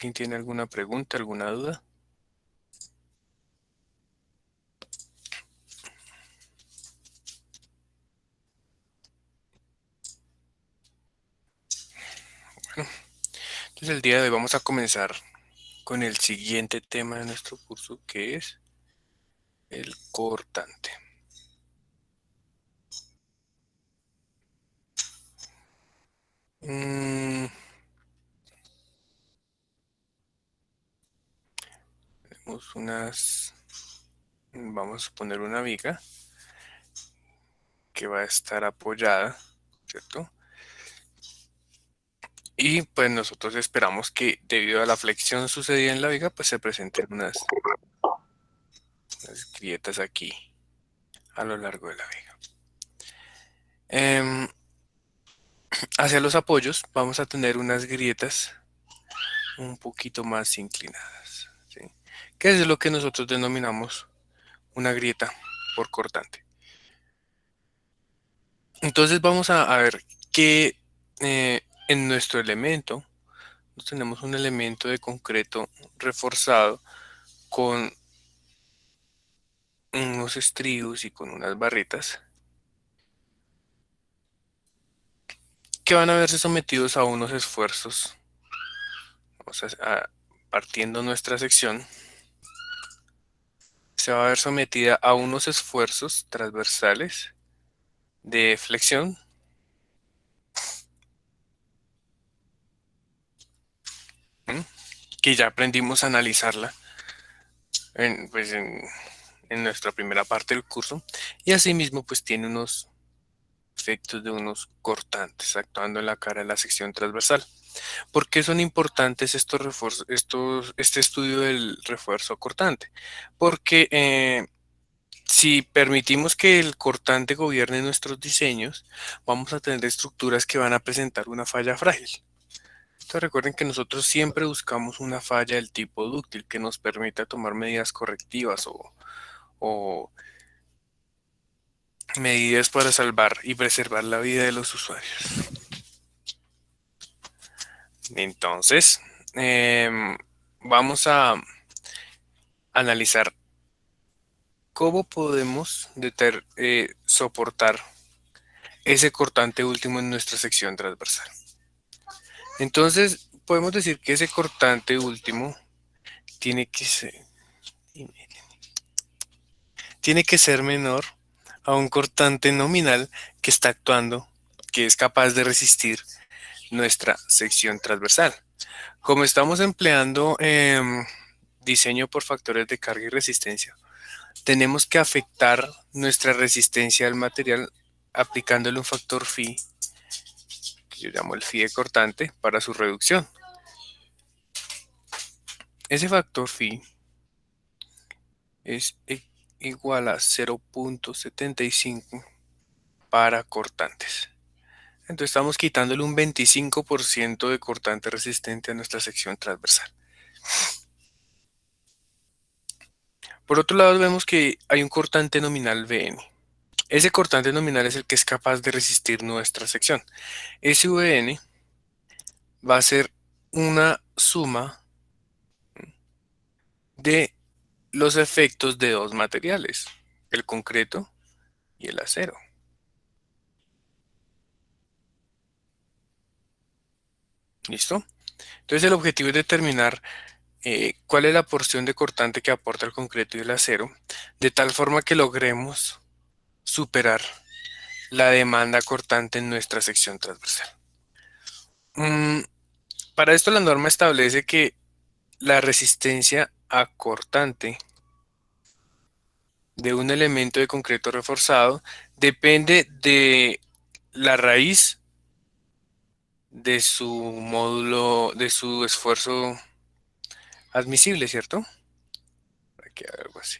¿Quién tiene alguna pregunta, alguna duda? Entonces el día de hoy vamos a comenzar con el siguiente tema de nuestro curso, que es el cortante. Mm, Tenemos vamos a poner una viga que va a estar apoyada, ¿cierto? Y pues nosotros esperamos que debido a la flexión sucedida en la viga, pues se presenten unas grietas aquí a lo largo de la viga. Em, Hacia los apoyos vamos a tener unas grietas un poquito más inclinadas, ¿sí? Que es lo que nosotros denominamos una grieta por cortante. Entonces vamos a ver que en nuestro elemento tenemos un elemento de concreto reforzado con unos estribos y con unas barritas que van a verse sometidos a unos esfuerzos. Vamos partiendo nuestra sección, se va a ver sometida a unos esfuerzos transversales de flexión, ¿m? Que ya aprendimos a analizarla pues en nuestra primera parte del curso, y asimismo pues tiene unos efectos de unos cortantes actuando en la cara de la sección transversal. ¿Por qué son importantes estos refuerzos, este estudio del refuerzo cortante? Porque si permitimos que el cortante gobierne nuestros diseños, vamos a tener estructuras que van a presentar una falla frágil. Entonces recuerden que nosotros siempre buscamos una falla del tipo dúctil que nos permita tomar medidas correctivas o medidas para salvar y preservar la vida de los usuarios. Entonces, vamos a analizar cómo podemos soportar ese cortante último en nuestra sección transversal. Entonces, podemos decir que ese cortante último tiene que ser, tiene que ser menor a un cortante nominal que está actuando, que es capaz de resistir nuestra sección transversal. Como estamos empleando diseño por factores de carga y resistencia, tenemos que afectar nuestra resistencia al material aplicándole un factor phi, que yo llamo el phi de cortante, para su reducción. Ese factor phi es igual a 0.75 para cortantes. Entonces estamos quitándole un 25% de cortante resistente a nuestra sección transversal. Por otro lado, vemos que hay un cortante nominal Vn. Ese cortante nominal es el que es capaz de resistir nuestra sección. Ese Vn va a ser una suma de los efectos de dos materiales, el concreto y el acero. ¿Listo? Entonces el objetivo es determinar cuál es la porción de cortante que aporta el concreto y el acero, de tal forma que logremos superar la demanda cortante en nuestra sección transversal. Mm, para esto la norma establece que la resistencia a cortante de un elemento de concreto reforzado depende de la raíz de su módulo, de su esfuerzo admisible, ¿cierto? Aquí hay algo así.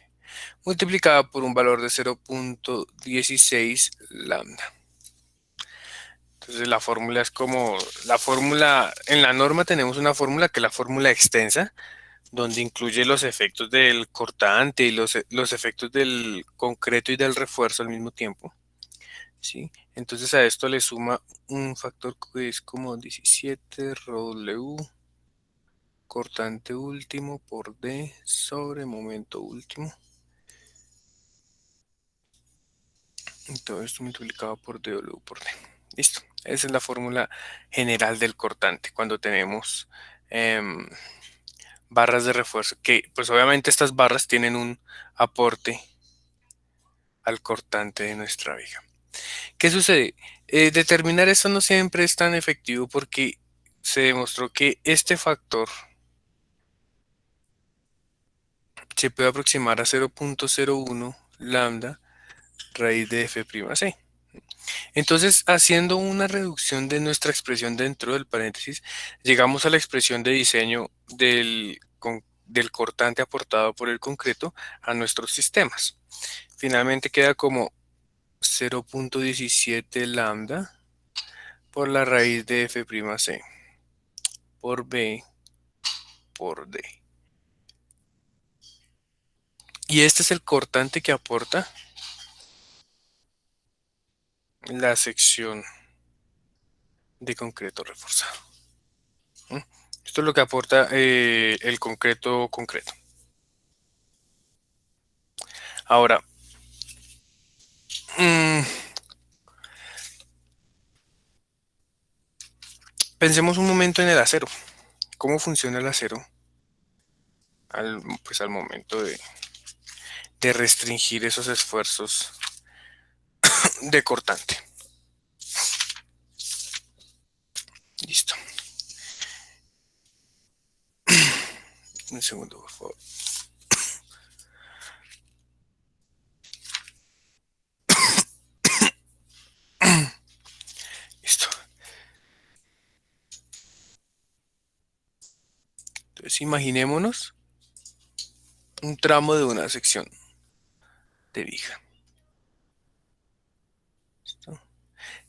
Multiplicada por un valor de 0.16 lambda. Entonces la fórmula es como la fórmula, en la norma tenemos una fórmula que es la fórmula extensa, donde incluye los efectos del cortante y los efectos del concreto y del refuerzo al mismo tiempo, ¿sí? Entonces a esto le suma un factor que es como 17 ρw cortante último por D sobre momento último. Y todo esto multiplicado por dw por D. Listo. Esa es la fórmula general del cortante cuando tenemos barras de refuerzo. Que pues obviamente estas barras tienen un aporte al cortante de nuestra viga. ¿Qué sucede? Determinar esto no siempre es tan efectivo porque se demostró que este factor se puede aproximar a 0.01 lambda raíz de f'(c). Entonces, haciendo una reducción de nuestra expresión dentro del paréntesis, llegamos a la expresión de diseño del cortante aportado por el concreto a nuestros sistemas. Finalmente queda como 0.17 lambda por la raíz de f'(c) por b por d. Y este es el cortante que aporta la sección de concreto reforzado. Esto es lo que aporta el concreto concreto. Ahora, pensemos un momento en el acero. ¿Cómo funciona el acero al momento de restringir esos esfuerzos de cortante? Listo. Un segundo, por favor. Listo. Entonces, imaginémonos un tramo de una sección de viga. ¿Listo?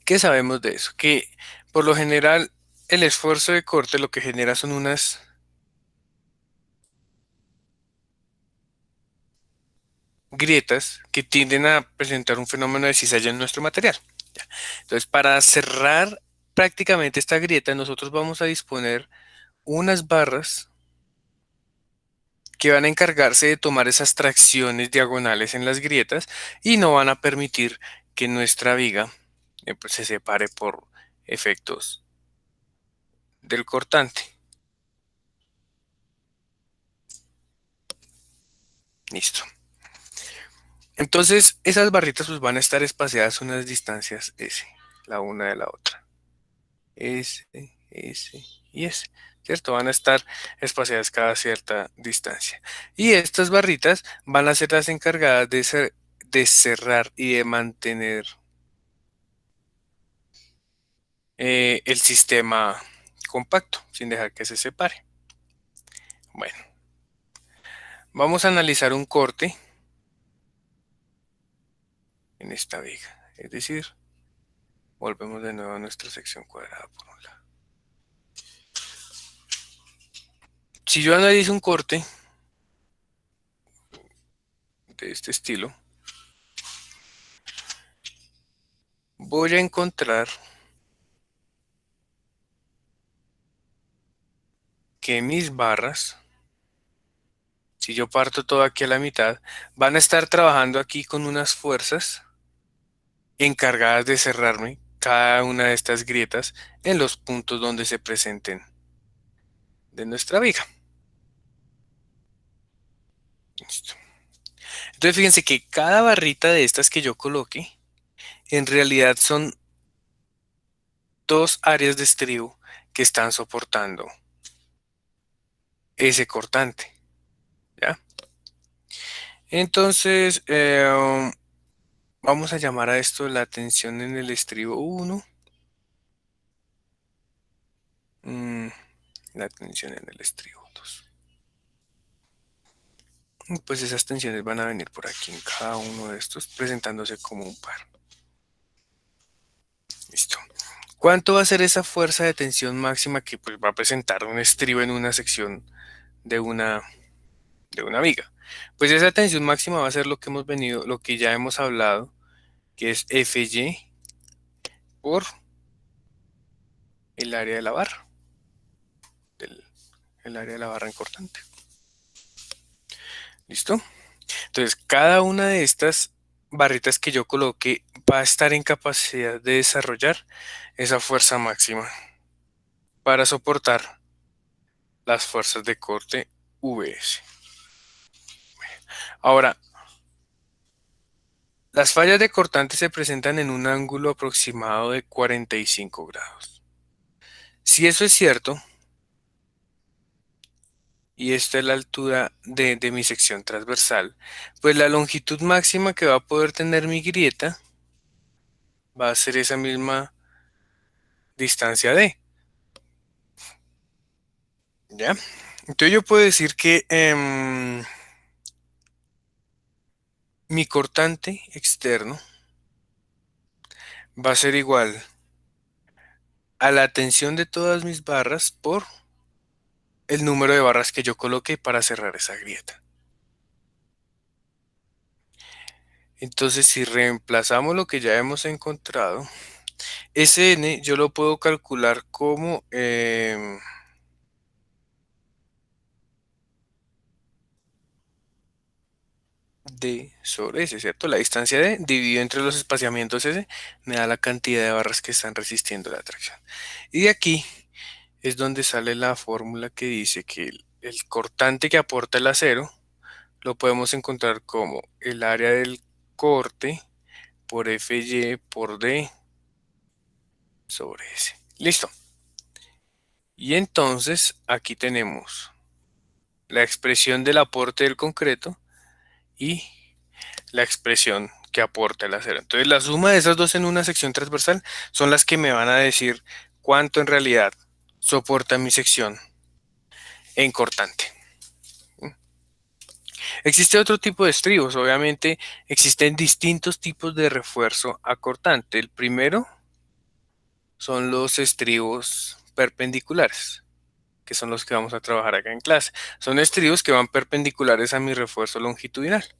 ¿Qué sabemos de eso? Que por lo general el esfuerzo de corte lo que genera son unas grietas que tienden a presentar un fenómeno de cizalla en nuestro material. Entonces, para cerrar prácticamente esta grieta, nosotros vamos a disponer unas barras que van a encargarse de tomar esas tracciones diagonales en las grietas y no van a permitir que nuestra viga pues, se separe por efectos del cortante. Listo. Entonces, esas barritas pues, van a estar espaciadas a unas distancias S, la una de la otra. S, S y S, ¿cierto? Van a estar espaciadas cada cierta distancia. Y estas barritas van a ser las encargadas de cerrar y de mantener el sistema compacto, sin dejar que se separe. Bueno, vamos a analizar un corte en esta viga. Es decir, volvemos de nuevo a nuestra sección cuadrada por un lado. Si yo analizo un corte de este estilo, voy a encontrar que mis barras, si yo parto todo aquí a la mitad, van a estar trabajando aquí con unas fuerzas encargadas de cerrarme cada una de estas grietas en los puntos donde se presenten de nuestra viga. Listo. Entonces fíjense que cada barrita de estas que yo coloque, en realidad son dos áreas de estribo que están soportando ese cortante, ¿ya? Entonces, vamos a llamar a esto la tensión en el estribo 1. La tensión en el estribo 2. Pues esas tensiones van a venir por aquí en cada uno de estos, presentándose como un par. Listo. ¿Cuánto va a ser esa fuerza de tensión máxima que pues, va a presentar un estribo en una sección de una viga? Pues esa tensión máxima va a ser lo que lo que ya hemos hablado, que es Fy por el área de la barra, el área de la barra en cortante. ¿Listo? Entonces, cada una de estas barritas que yo coloque va a estar en capacidad de desarrollar esa fuerza máxima para soportar las fuerzas de corte Vs. Ahora, las fallas de cortante se presentan en un ángulo aproximado de 45 grados. Si eso es cierto, y esta es la altura de mi sección transversal, pues la longitud máxima que va a poder tener mi grieta va a ser esa misma distancia D. ¿Ya? Entonces yo puedo decir que mi cortante externo va a ser igual a la tensión de todas mis barras por el número de barras que yo coloque para cerrar esa grieta. Entonces, si reemplazamos lo que ya hemos encontrado, Sn yo lo puedo calcular como D sobre S, ¿cierto? La distancia D dividido entre los espaciamientos S me da la cantidad de barras que están resistiendo la tracción. Y de aquí es donde sale la fórmula que dice que el cortante que aporta el acero lo podemos encontrar como el área del corte por Fy por D sobre S. Listo. Y entonces aquí tenemos la expresión del aporte del concreto y la expresión que aporta el acero. Entonces la suma de esas dos en una sección transversal son las que me van a decir cuánto en realidad soporta mi sección en cortante. Existe otro tipo de estribos, obviamente existen distintos tipos de refuerzo a cortante. El primero son los estribos perpendiculares, que son los que vamos a trabajar acá en clase. Son estribos que van perpendiculares a mi refuerzo longitudinal.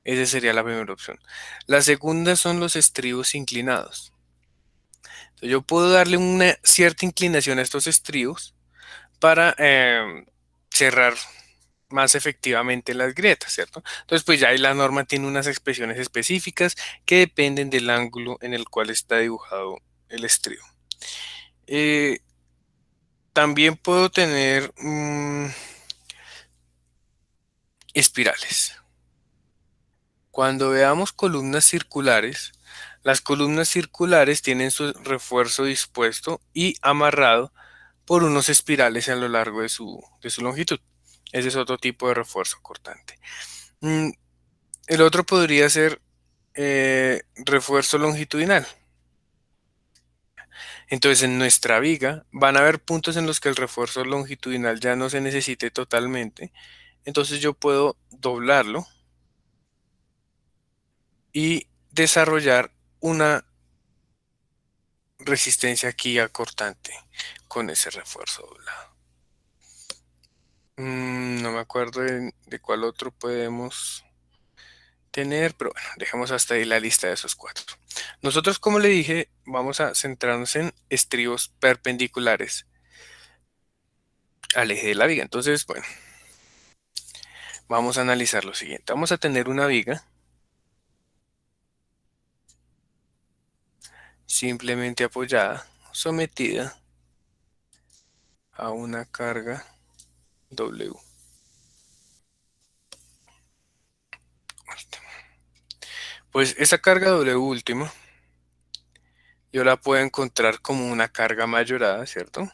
Esa sería la primera opción. La segunda son los estribos inclinados. Entonces, yo puedo darle una cierta inclinación a estos estribos para cerrar más efectivamente las grietas, ¿cierto? Entonces, pues ya ahí la norma tiene unas expresiones específicas que dependen del ángulo en el cual está dibujado el estribo. Eh, También puedo tener espirales. Cuando veamos columnas circulares, las columnas circulares tienen su refuerzo dispuesto y amarrado por unos espirales a lo largo de su longitud. Ese es otro tipo de refuerzo cortante. El otro podría ser refuerzo longitudinal. Entonces, en nuestra viga van a haber puntos en los que el refuerzo longitudinal ya no se necesite totalmente. Entonces yo puedo doblarlo y desarrollar una resistencia aquí a cortante con ese refuerzo doblado. No me acuerdo de cuál otro podemos tener, pero bueno, dejemos hasta ahí la lista de esos cuatro. Nosotros, como le dije, vamos a centrarnos en estribos perpendiculares al eje de la viga. Entonces, bueno, vamos a analizar lo siguiente. Vamos a tener una viga simplemente apoyada, sometida a una carga W. Pues esa carga W última, yo la puedo encontrar como una carga mayorada, ¿cierto?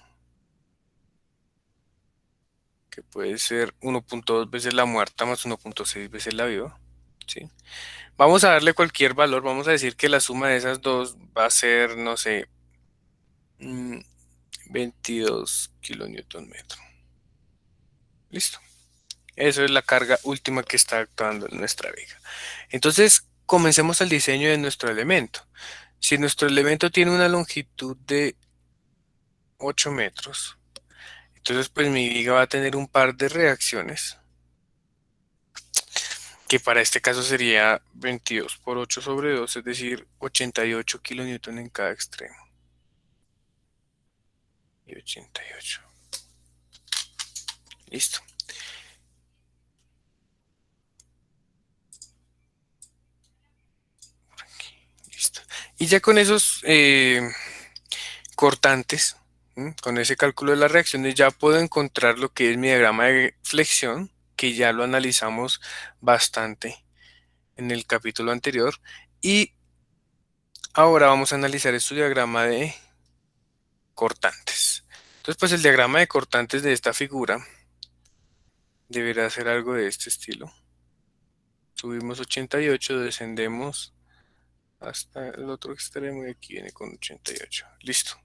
Que puede ser 1.2 veces la muerta más 1.6 veces la viva, ¿sí? Vamos a darle cualquier valor, vamos a decir que la suma de esas dos va a ser, no sé, 22 kilonewton metro. Listo. Eso es la carga última que está actuando en nuestra viga. Entonces, comencemos el diseño de nuestro elemento. Si nuestro elemento tiene una longitud de 8 metros, entonces pues mi viga va a tener un par de reacciones, que para este caso sería 22 por 8 sobre 2, es decir, 88 kilonewton en cada extremo. Y 88. Listo. Listo. Y ya con esos cortantes, con ese cálculo de las reacciones, ya puedo encontrar lo que es mi diagrama de flexión, que ya lo analizamos bastante en el capítulo anterior. Y ahora vamos a analizar este diagrama de cortantes. Entonces, pues el diagrama de cortantes de esta figura deberá ser algo de este estilo. Subimos 88, descendemos hasta el otro extremo y aquí viene con 88. Listo.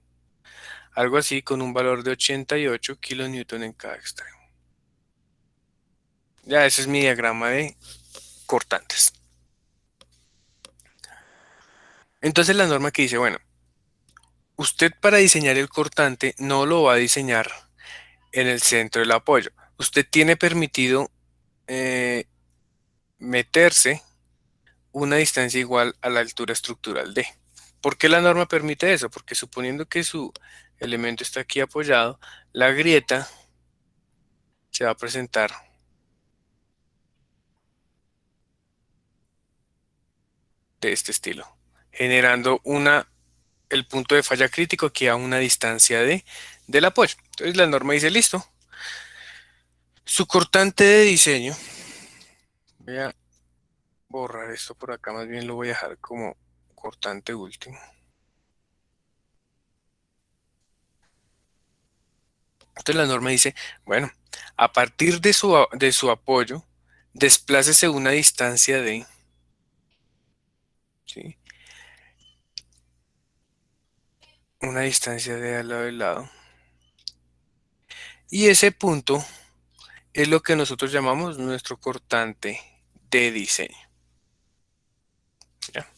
Algo así con un valor de 88 kilonewton en cada extremo. Ya ese es mi diagrama de cortantes. Entonces la norma que dice, bueno, usted para diseñar el cortante no lo va a diseñar en el centro del apoyo. Usted tiene permitido eh, meterse una distancia igual a la altura estructural D. ¿Por qué la norma permite eso? Porque suponiendo que su elemento está aquí apoyado, la grieta se va a presentar de este estilo, generando el punto de falla crítico aquí a una distancia del apoyo. Entonces la norma dice, listo, su cortante de diseño, voy a borrar esto por acá, más bien lo voy a dejar como cortante último. Entonces la norma dice, bueno, a partir de su apoyo, desplácese una distancia de, ¿sí? Una distancia de al lado del lado. Y ese punto es lo que nosotros llamamos nuestro cortante de diseño. ¿Ya?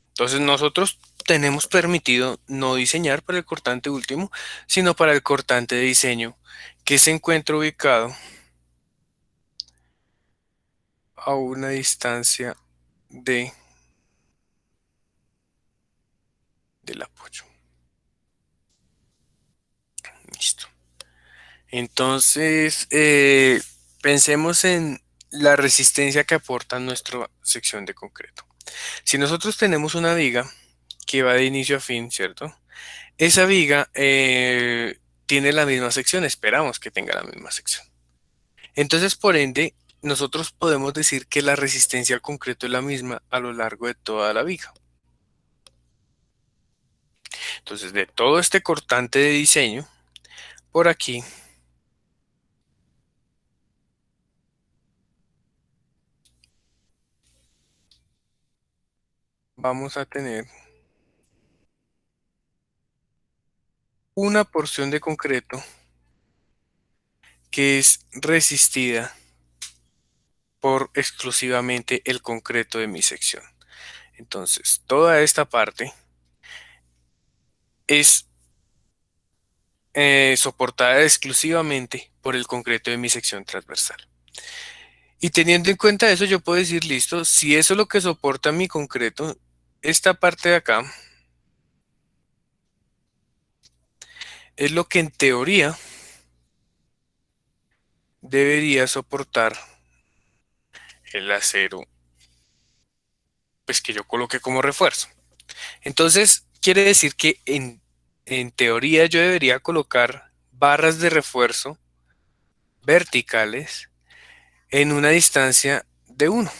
Entonces nosotros tenemos permitido no diseñar para el cortante último, sino para el cortante de diseño, que se encuentra ubicado a una distancia del apoyo. Listo. Entonces, pensemos en la resistencia que aporta nuestra sección de concreto. Si nosotros tenemos una viga que va de inicio a fin, ¿cierto? Esa viga tiene la misma sección, esperamos que tenga la misma sección. Entonces, por ende, nosotros podemos decir que la resistencia al concreto es la misma a lo largo de toda la viga. Entonces, de todo este cortante de diseño, por aquí vamos a tener una porción de concreto que es resistida por exclusivamente el concreto de mi sección. Entonces, toda esta parte es soportada exclusivamente por el concreto de mi sección transversal. Y teniendo en cuenta eso, yo puedo decir, listo, si eso es lo que soporta mi concreto, esta parte de acá es lo que en teoría debería soportar el acero, pues que yo coloque como refuerzo. Entonces, quiere decir que en teoría yo debería colocar barras de refuerzo verticales en una distancia de 1.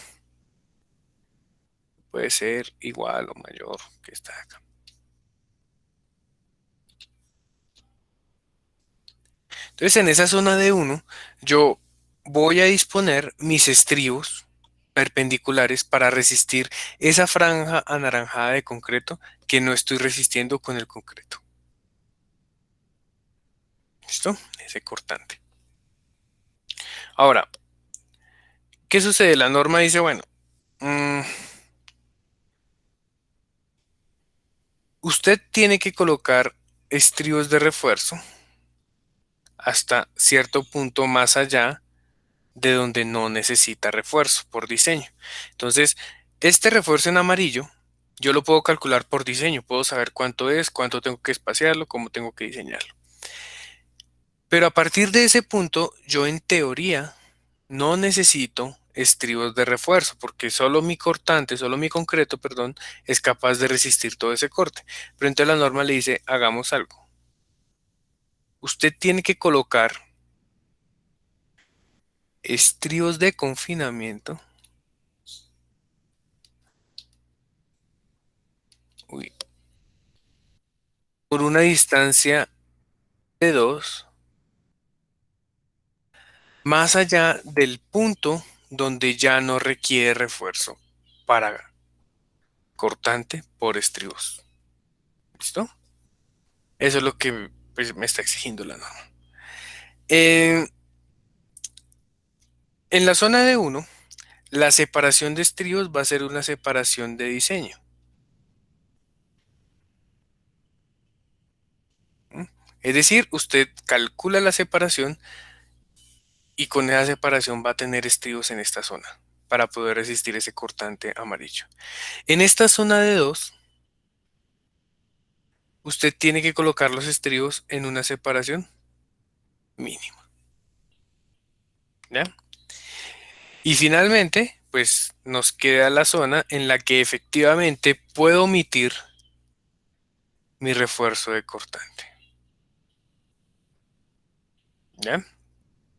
Puede ser igual o mayor que esta de acá. Entonces, en esa zona de 1, yo voy a disponer mis estribos perpendiculares para resistir esa franja anaranjada de concreto que no estoy resistiendo con el concreto. ¿Listo? Ese cortante. Ahora, ¿qué sucede? La norma dice, bueno, usted tiene que colocar estribos de refuerzo hasta cierto punto más allá de donde no necesita refuerzo por diseño. Entonces, este refuerzo en amarillo, yo lo puedo calcular por diseño. Puedo saber cuánto es, cuánto tengo que espaciarlo, cómo tengo que diseñarlo. Pero a partir de ese punto, yo en teoría no necesito estribos de refuerzo, porque solo mi concreto, perdón, es capaz de resistir todo ese corte. Pero entonces la norma le dice, hagamos algo. Usted tiene que colocar estribos de confinamiento, uy, por una distancia de 2, más allá del punto donde ya no requiere refuerzo para cortante por estribos. ¿Listo? Eso es lo que pues, me está exigiendo la norma. Eh, en la zona de uno, la separación de estribos va a ser una separación de diseño. ¿M? Es decir, usted calcula la separación y con esa separación va a tener estribos en esta zona para poder resistir ese cortante amarillo. En esta zona de 2, usted tiene que colocar los estribos en una separación mínima. ¿Ya? Y finalmente, pues nos queda la zona en la que efectivamente puedo omitir mi refuerzo de cortante. ¿Ya?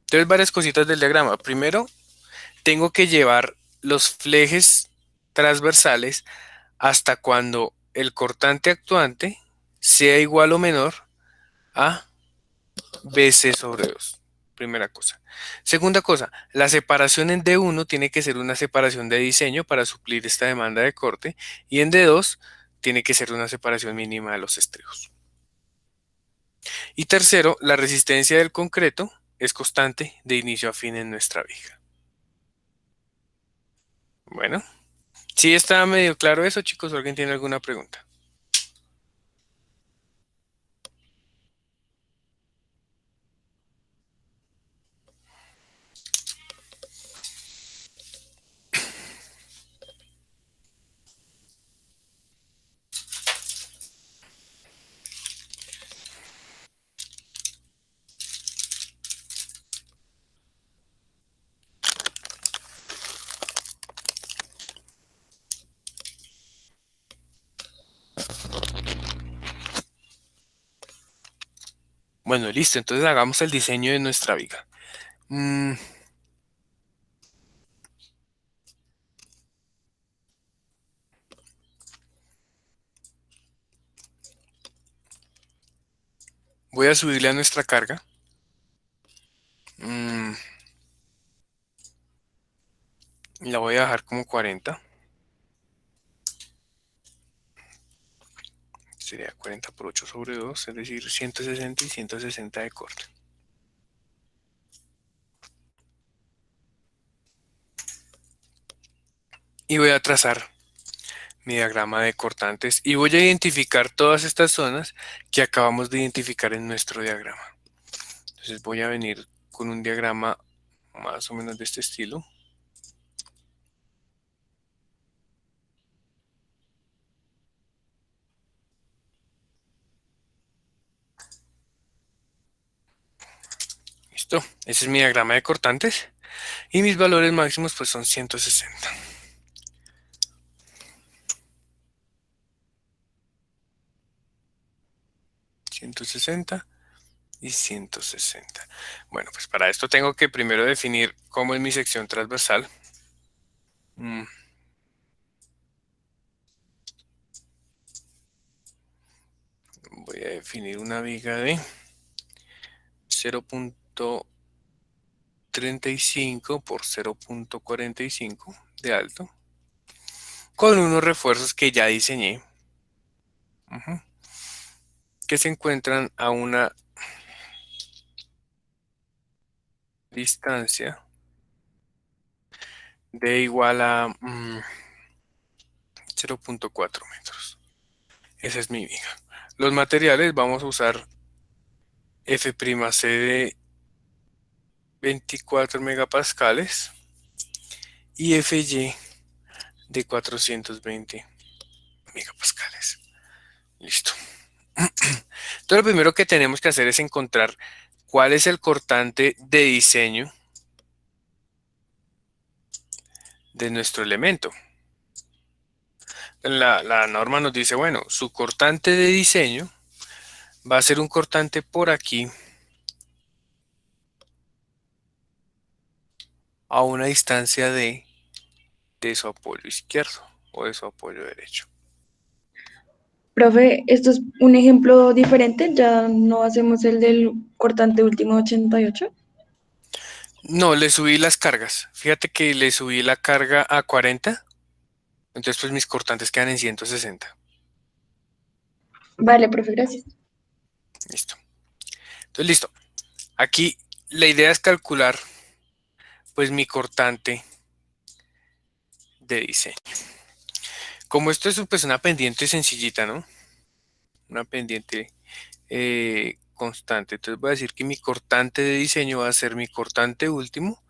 Entonces, varias cositas del diagrama. Primero, tengo que llevar los flejes transversales hasta cuando el cortante actuante sea igual o menor a BC sobre 2. Primera cosa. Segunda cosa, la separación en D1 tiene que ser una separación de diseño para suplir esta demanda de corte y en D2 tiene que ser una separación mínima de los estribos. Y tercero, la resistencia del concreto es constante de inicio a fin en nuestra viga. Bueno, ¿sí está medio claro eso, chicos? ¿O alguien tiene alguna pregunta? Bueno, listo, entonces hagamos el diseño de nuestra viga. Mm, voy a subirle a nuestra carga. Mm, la voy a dejar como 40. Sería 40 por 8 sobre 2, es decir, 160 y 160 de corte. Y voy a trazar mi diagrama de cortantes y voy a identificar todas estas zonas que acabamos de identificar en nuestro diagrama. Entonces voy a venir con un diagrama más o menos de este estilo. Listo, ese es mi diagrama de cortantes y mis valores máximos pues son 160. 160 y 160. Bueno, pues para esto tengo que primero definir cómo es mi sección transversal. Voy a definir una viga de 0.35 por 0.45 de alto con unos refuerzos que ya diseñé, ujú, que se encuentran a una distancia de igual a 0.4 metros. Esa es mi viga. Los materiales vamos a usar F'C de 24 megapascales y Fy de 420 megapascales. Listo. Entonces lo primero que tenemos que hacer es encontrar ¿cuál es el cortante de diseño de nuestro elemento? La norma nos dice, bueno, su cortante de diseño va a ser un cortante por aquí a una distancia de su apoyo izquierdo o de su apoyo derecho. Profe, esto es un ejemplo diferente, ya no hacemos el del cortante último 88. No, le subí las cargas. Fíjate que le subí la carga a 40, entonces pues mis cortantes quedan en 160. Vale, profe, gracias. Listo. Entonces, listo. Aquí la idea es calcular pues mi cortante de diseño. Como esto es pues una pendiente sencillita, ¿no? Una pendiente constante. Entonces voy a decir que mi cortante de diseño va a ser mi cortante último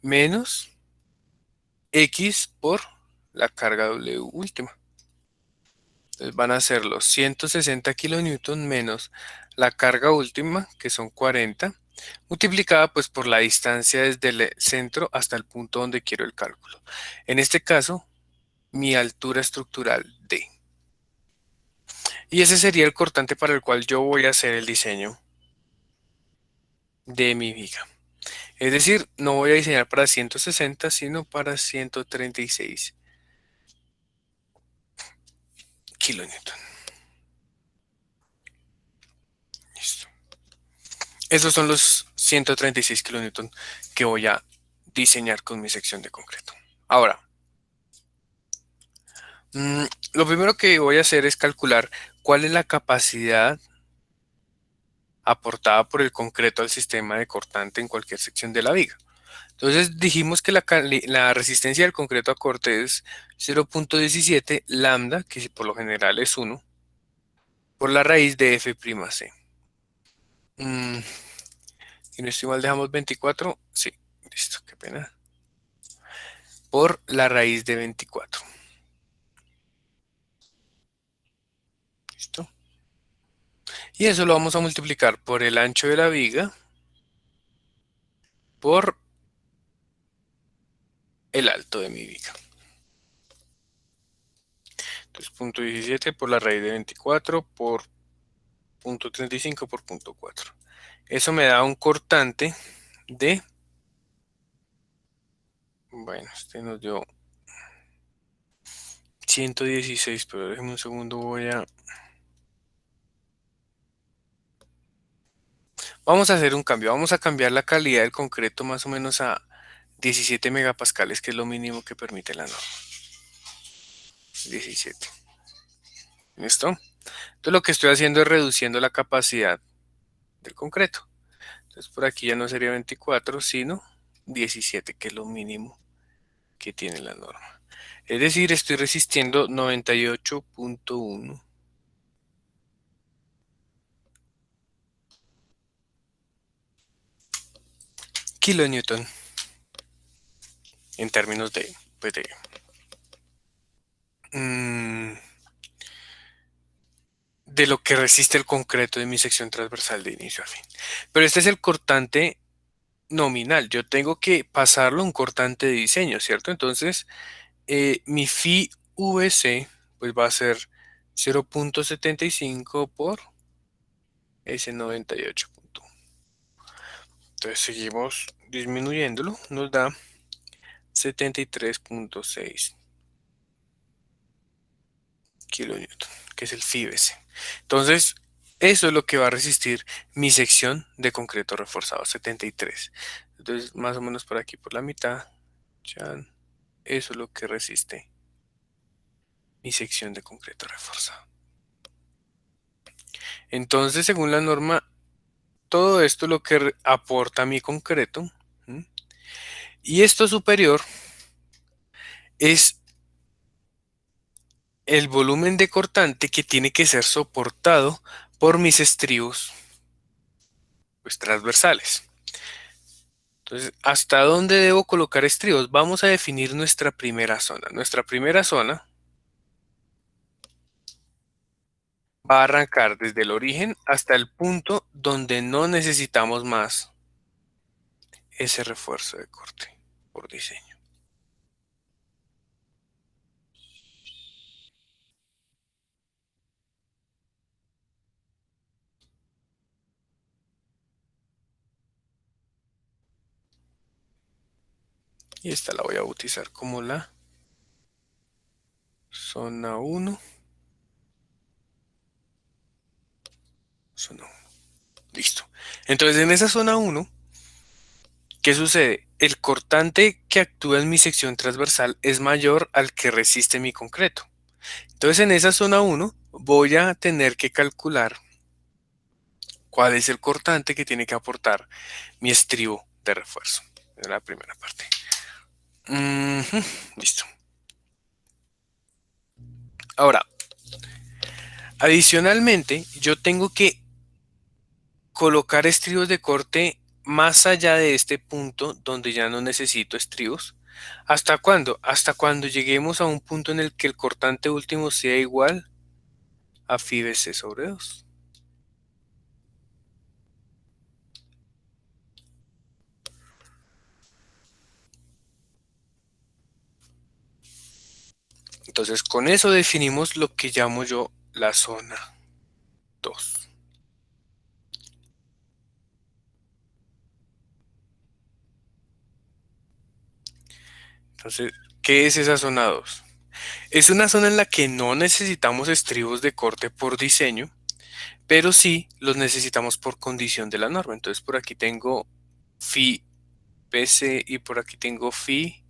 menos X por la carga W última. Entonces van a ser los 160 kilonewton menos la carga última, que son 40, multiplicada pues por la distancia desde el centro hasta el punto donde quiero el cálculo. En este caso, mi altura estructural D. Y ese sería el cortante para el cual yo voy a hacer el diseño de mi viga. Es decir, no voy a diseñar para 160, sino para 136 kilonewton. Listo. Esos son los 136 kilonewton que voy a diseñar con mi sección de concreto. Ahora, lo primero que voy a hacer es calcular cuál es la capacidad aportada por el concreto al sistema de cortante en cualquier sección de la viga. Entonces dijimos que la resistencia del concreto a corte es 0.17 lambda, que por lo general es 1, por la raíz de F'C. Mm, si no estoy mal, dejamos 24. Sí, listo, qué pena. Por la raíz de 24. ¿Listo? Y eso lo vamos a multiplicar por el ancho de la viga por el alto de mi viga. Entonces, punto 17 por la raíz de 24 por punto 35 por punto 4. Eso me da un cortante de, bueno, este nos dio 116, pero déjeme un segundo, vamos a hacer un cambio, vamos a cambiar la calidad del concreto más o menos a 17 megapascales, que es lo mínimo que permite la norma. 17. ¿Listo? Entonces lo que estoy haciendo es reduciendo la capacidad del concreto. Entonces por aquí ya no sería 24, sino 17, que es lo mínimo que tiene la norma. Es decir, estoy resistiendo 98.1 kilonewton en términos pues mm, de lo que resiste el concreto de mi sección transversal de inicio a fin. Pero este es el cortante nominal. Yo tengo que pasarlo a un cortante de diseño, ¿cierto? Entonces, mi phi VC pues va a ser 0.75 por ese 98. Entonces seguimos disminuyéndolo, nos da 73.6 kilonewton, que es el FIBS. Entonces, eso es lo que va a resistir mi sección de concreto reforzado, 73. Entonces, más o menos por aquí, por la mitad, chan, eso es lo que resiste mi sección de concreto reforzado. Entonces, según la norma, todo esto es lo que aporta mi concreto. ¿M? Y esto superior es el volumen de cortante que tiene que ser soportado por mis estribos pues, transversales. Entonces, ¿hasta dónde debo colocar estribos? Vamos a definir nuestra primera zona. Nuestra primera zona va a arrancar desde el origen hasta el punto donde no necesitamos más ese refuerzo de corte por diseño. Y esta la voy a bautizar como la zona 1. Zona 1. Listo. Entonces en esa zona 1, ¿qué sucede? El cortante que actúa en mi sección transversal es mayor al que resiste mi concreto. Entonces en esa zona 1 voy a tener que calcular cuál es el cortante que tiene que aportar mi estribo de refuerzo. Es la primera parte. Ujú, listo. Ahora, adicionalmente, yo tengo que colocar estribos de corte más allá de este punto donde ya no necesito estribos. ¿Hasta cuándo? Hasta cuando lleguemos a un punto en el que el cortante último sea igual a phi bc sobre 2. Entonces, con eso definimos lo que llamo yo la zona 2. Entonces, ¿qué es esa zona 2? Es una zona en la que no necesitamos estribos de corte por diseño, pero sí los necesitamos por condición de la norma. Entonces, por aquí tengo phi bc y por aquí tengo phi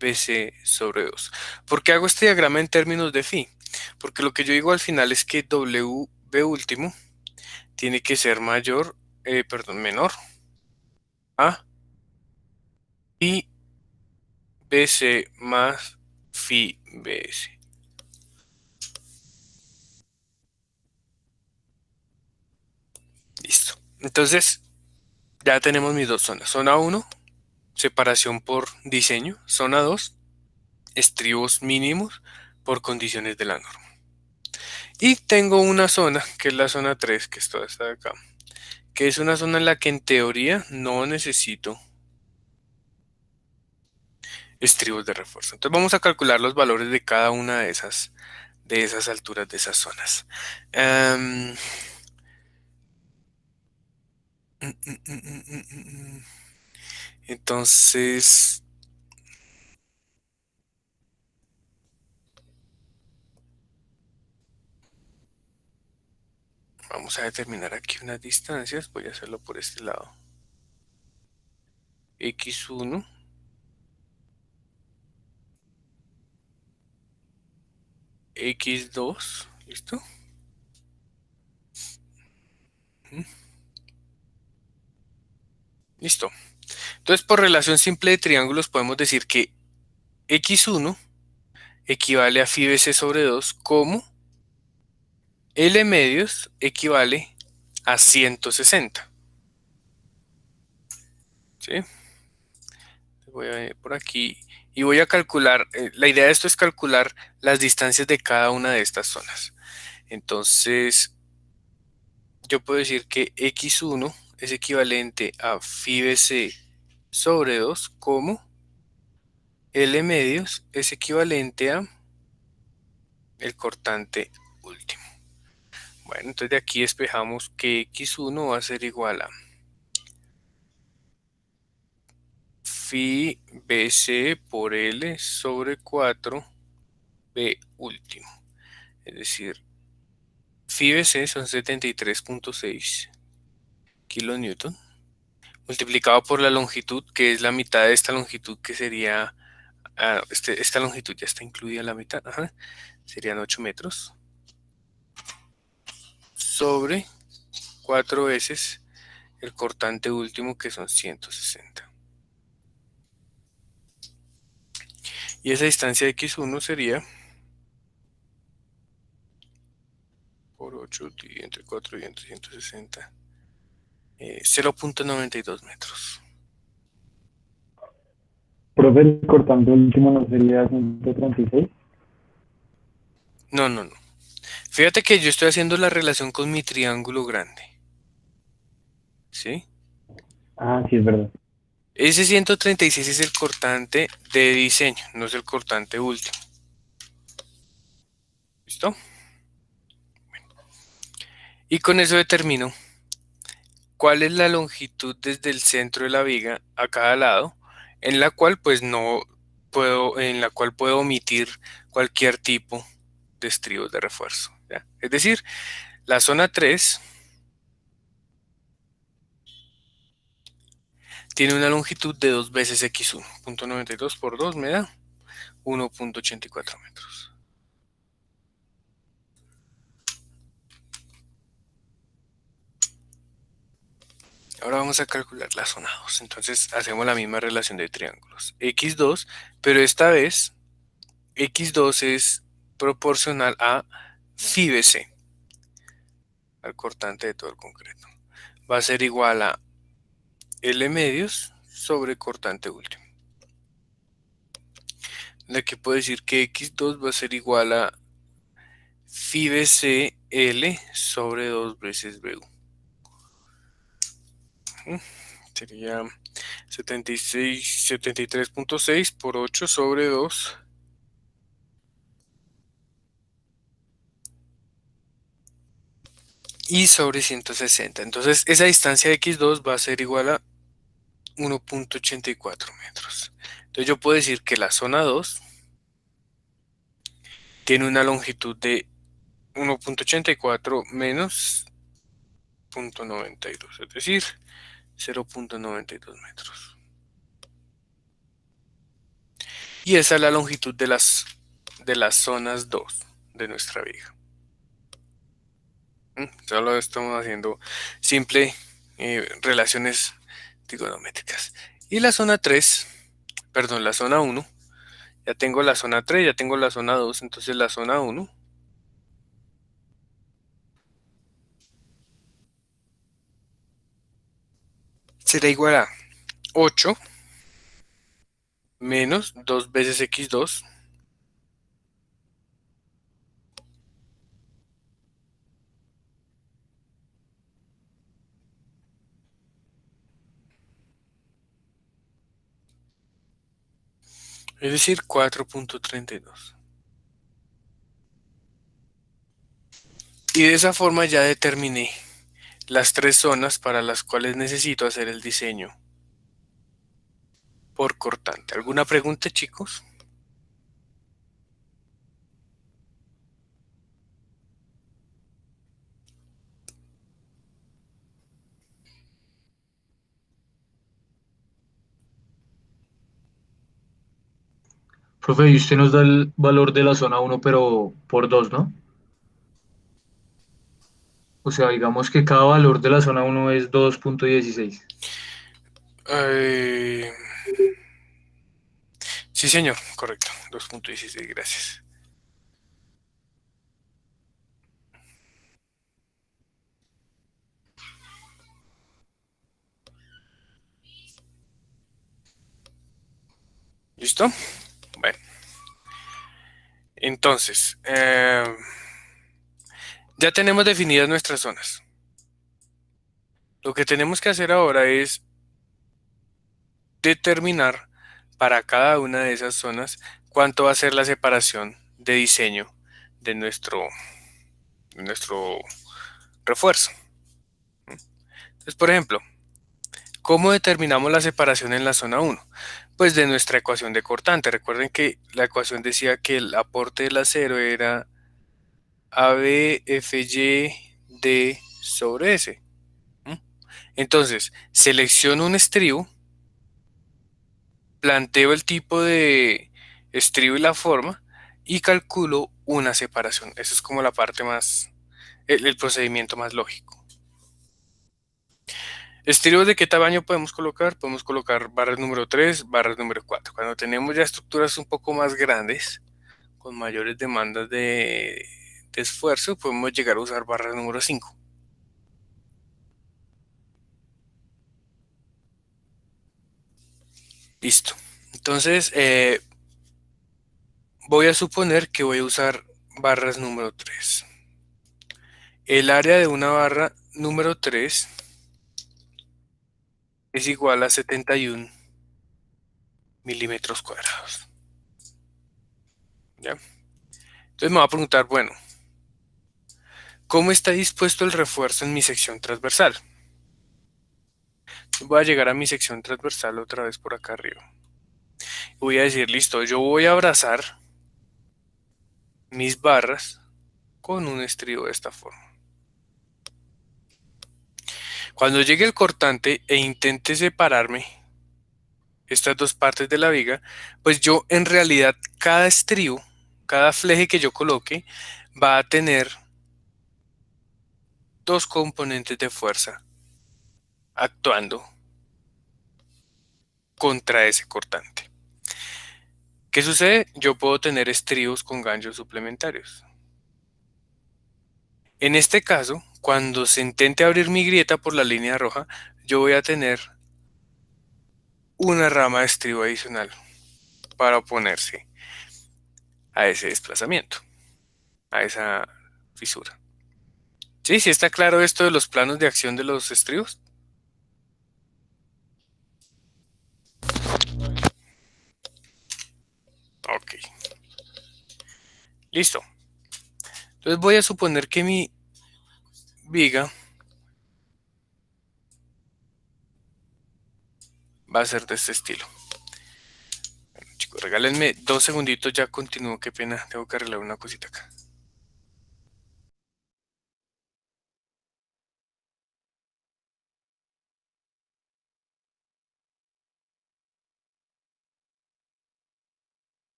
bc sobre 2. ¿Por qué hago este diagrama en términos de phi? Porque lo que yo digo al final es que wb último tiene que ser menor a phi bc más phi bs. Listo. Entonces, ya tenemos mis dos zonas. Zona 1, separación por diseño. Zona 2, estribos mínimos por condiciones de la norma. Y tengo una zona, que es la zona 3, que es toda esta de acá, que es una zona en la que en teoría no necesito estribos de refuerzo. Entonces vamos a calcular los valores de cada una de esas alturas, de esas zonas. Um, entonces, vamos a determinar aquí unas distancias. Voy a hacerlo por este lado. X1, X2, ¿listo? Listo. Entonces, por relación simple de triángulos, podemos decir que X1 equivale a phi bc sobre 2, como L medios equivale a 160. ¿Sí? Voy a ir por aquí y voy a calcular, la idea de esto es calcular las distancias de cada una de estas zonas. Entonces, yo puedo decir que X1 es equivalente a phi bc sobre 2, como L medios es equivalente a el cortante último. Bueno, entonces de aquí despejamos que X1 va a ser igual a phi bc por L sobre 4 B último. Es decir, phi bc son 73.6 kilonewton, multiplicado por la longitud, que es la mitad de esta longitud, que sería, esta longitud ya está incluida en la mitad, ajá, serían 8 metros, sobre 4 veces el cortante último, que son 160. Y esa distancia de X1 sería por 8 entre 4 y entre 160, 0.92 metros. Profe, el cortante último no sería 136. No, no, no. Fíjate que yo estoy haciendo la relación con mi triángulo grande, ¿sí? Ah, sí, es verdad. Ese 136 es el cortante de diseño, no es el cortante último. ¿Listo? Y con eso determino cuál es la longitud desde el centro de la viga a cada lado, en la cual pues no puedo, en la cual puedo omitir cualquier tipo de estribos de refuerzo, ¿ya? Es decir, la zona 3 tiene una longitud de 2 veces x1. 0.92 por 2 me da 1.84 metros. Ahora vamos a calcular la zona 2. Entonces hacemos la misma relación de triángulos. X2, pero esta vez X2 es proporcional a phi de C, al cortante de todo el concreto. Va a ser igual a L medios sobre cortante último. De aquí puedo decir que X2 va a ser igual a phi de C L sobre 2 veces BU. Sería 73.6 por 8 sobre 2 y sobre 160. Entonces esa distancia de x2 va a ser igual a 1.84 metros. Entonces yo puedo decir que la zona 2 tiene una longitud de 1.84 menos 0.92, es decir, 0.92 metros. Y esa es la longitud de las zonas 2 de nuestra viga. Solo estamos haciendo simple relaciones trigonométricas. Y la zona 3, perdón, la zona 1, ya tengo la zona 3, ya tengo la zona 2, entonces la zona 1 será igual a 8 menos 2 veces x2, es decir, 4.32. Y de esa forma ya determiné las tres zonas para las cuales necesito hacer el diseño por cortante. ¿Alguna pregunta, chicos? Profe, y usted nos da el valor de la zona uno pero por 2, ¿no? O sea, digamos que cada valor de la zona uno es 2.16. Eh, sí, señor, correcto. 2.16, gracias. ¿Listo? Bueno, entonces, ya tenemos definidas nuestras zonas. Lo que tenemos que hacer ahora es determinar para cada una de esas zonas cuánto va a ser la separación de diseño de nuestro refuerzo. Entonces, por ejemplo, ¿cómo determinamos la separación en la zona 1? Pues de nuestra ecuación de cortante. Recuerden que la ecuación decía que el aporte del acero era ABFYD sobre S. Entonces, selecciono un estribo, planteo el tipo de estribo y la forma y calculo una separación. Eso es como la parte más, el procedimiento más lógico. ¿Estribos de qué tamaño podemos colocar? Podemos colocar barras número 3, barras número 4. Cuando tenemos ya estructuras un poco más grandes, con mayores demandas de esfuerzo, podemos llegar a usar barras número 5. Listo. Entonces, voy a suponer que voy a usar barras número 3. el área de una barra número 3 es igual a 71 milímetros cuadrados. ¿Ya? Entonces me va a preguntar, bueno, ¿cómo está dispuesto el refuerzo en mi sección transversal? Voy a llegar a mi sección transversal otra vez por acá arriba. Voy a decir, listo, yo voy a abrazar mis barras con un estribo de esta forma. Cuando llegue el cortante e intente separarme estas dos partes de la viga, pues yo en realidad cada estribo, cada fleje que yo coloque, va a tener dos componentes de fuerza actuando contra ese cortante. ¿Qué sucede? Yo puedo tener estribos con ganchos suplementarios. En este caso, cuando se intente abrir mi grieta por la línea roja, yo voy a tener una rama de estribo adicional para oponerse a ese desplazamiento, a esa fisura. ¿Sí? ¿Sí está claro esto de los planos de acción de los estribos? Ok, listo. Entonces voy a suponer que mi viga va a ser de este estilo. Bueno, chicos, regálenme 2 segunditos, ya continúo, qué pena, tengo que arreglar una cosita acá.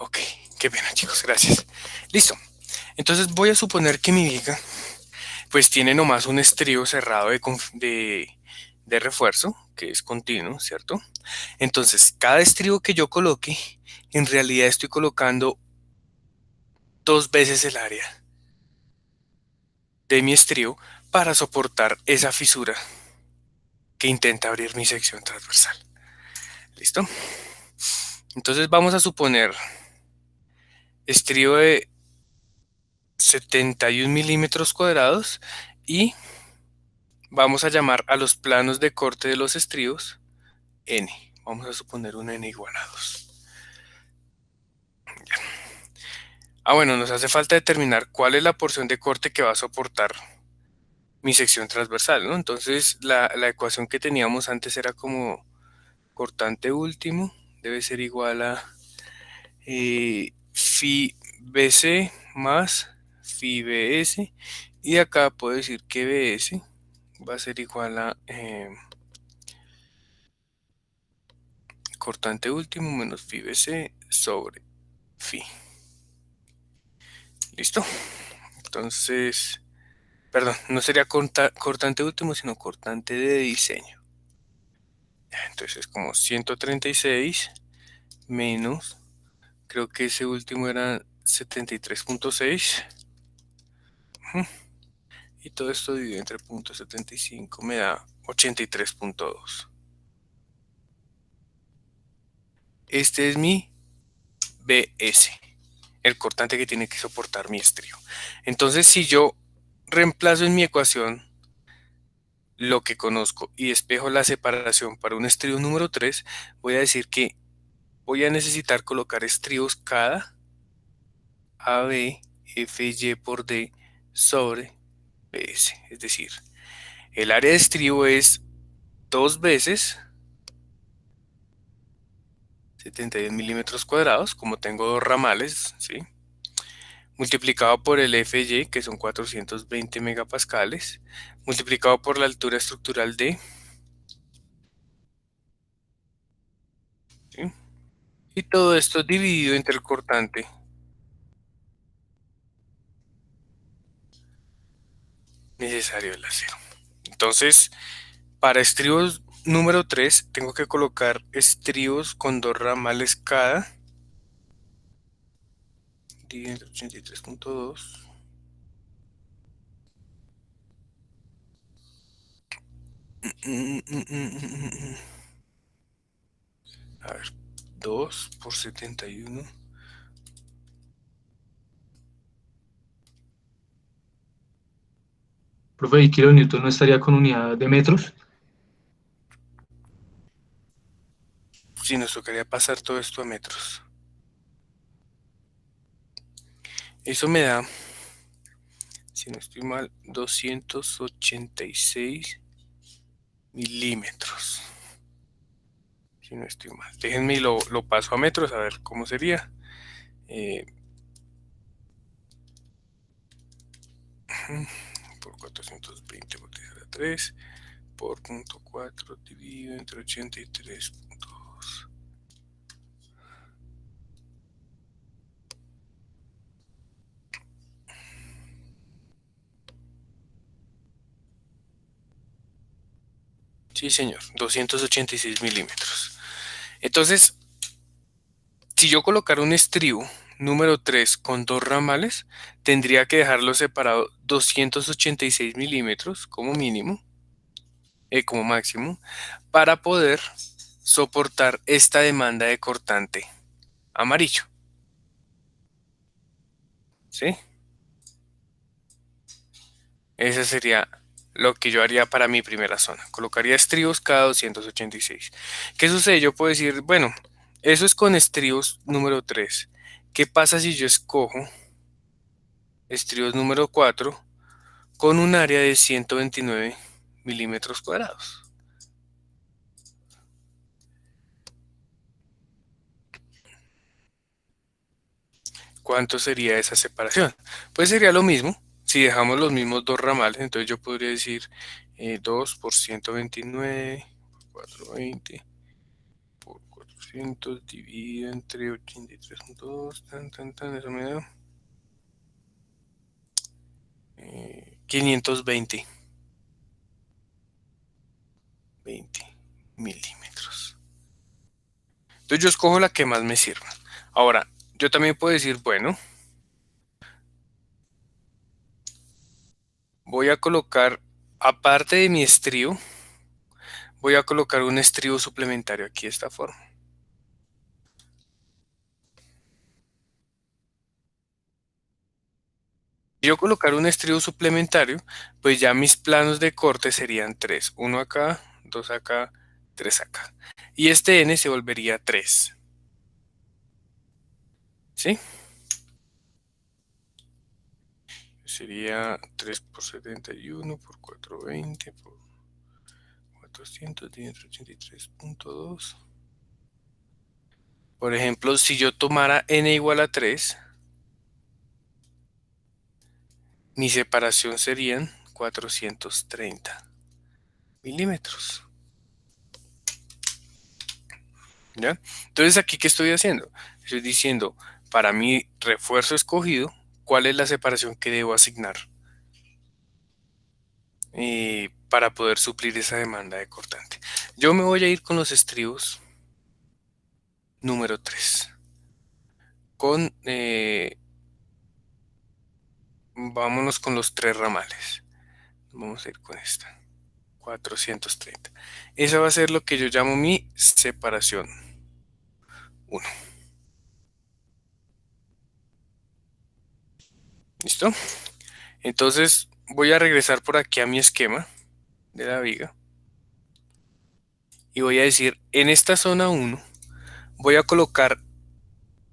Ok, qué pena chicos, gracias. Listo. Entonces voy a suponer que mi viga pues tiene nomás un estribo cerrado de refuerzo, que es continuo, ¿cierto? Entonces, cada estribo que yo coloque, en realidad estoy colocando 2 veces el área de mi estribo para soportar esa fisura que intenta abrir mi sección transversal. ¿Listo? Entonces vamos a suponer estribo de 71 milímetros cuadrados y vamos a llamar a los planos de corte de los estribos N. Vamos a suponer un N igual a 2. Bueno, nos hace falta determinar cuál es la porción de corte que va a soportar mi sección transversal, ¿no? Entonces, la ecuación que teníamos antes era como cortante último debe ser igual a phi BC más phi BS, y acá puedo decir que BS va a ser igual a cortante último menos phi BC sobre phi. ¿Listo? Entonces, perdón, no sería cortante último, sino cortante de diseño. Entonces es como 136 menos, creo que ese último era 73.6. Y todo esto dividido entre 0.75 me da 83.2. Este es mi BS, el cortante que tiene que soportar mi estrío. Entonces, si yo reemplazo en mi ecuación lo que conozco y despejo la separación para un estrío número 3, voy a decir que voy a necesitar colocar estribos cada AB FY por D sobre BS. Es decir, el área de estribo es 2 veces 71 milímetros cuadrados, como tengo dos ramales, ¿sí? Multiplicado por el FY, que son 420 megapascales, multiplicado por la altura estructural D, ¿sí? Y todo esto dividido entre el cortante necesario del acero. Entonces, para estribos número 3, tengo que colocar estribos con dos ramales cada, dividido entre 83.2. A ver, 2 por 71. Profe, ¿y kilonewton no estaría con unidad de metros? Si nos tocaría pasar todo esto a metros. Eso me da, si no estoy mal, 286 milímetros. Si no estoy mal. Déjenme y lo paso a metros a ver cómo sería. Por 420 multiplicado a 3 por 0.4 dividido entre 83.2. Sí, señor, 286 milímetros. Entonces, si yo colocara un estribo número 3 con dos ramales, tendría que dejarlo separado 286 milímetros como mínimo, como máximo, para poder soportar esta demanda de cortante amarillo. ¿Sí? Ese sería lo que yo haría para mi primera zona. Colocaría estribos cada 286. ¿Qué sucede? Yo puedo decir, bueno, eso es con estribos número 3. ¿Qué pasa si yo escojo estribos número 4 con un área de 129 milímetros cuadrados? ¿Cuánto sería esa separación? Pues sería lo mismo. Si dejamos los mismos dos ramales, entonces yo podría decir 2 por 129 por 420 por 400 dividido entre 83.2, eso me da 520 milímetros. Entonces yo escojo la que más me sirva. Ahora, yo también puedo decir, bueno, voy a colocar, aparte de mi estribo, voy a colocar un estribo suplementario aquí de esta forma. Si yo colocar un estribo suplementario, pues ya mis planos de corte serían 3. Uno acá, 2 acá, 3 acá. Y este N se volvería 3. ¿Sí? Sería 3 por 71 por 420 por 400 entre 83.2. Por ejemplo, si yo tomara N igual a 3, mi separación serían 430 milímetros. ¿Ya? Entonces, ¿aquí qué estoy haciendo? Estoy diciendo, para mi refuerzo escogido, ¿cuál es la separación que debo asignar para poder suplir esa demanda de cortante? Yo me voy a ir con los estribos número 3. Con, vámonos con los tres ramales. Vamos a ir con esta. 430. Esa va a ser lo que yo llamo mi separación 1. ¿Listo? Entonces voy a regresar por aquí a mi esquema de la viga y voy a decir, en esta zona 1 voy a colocar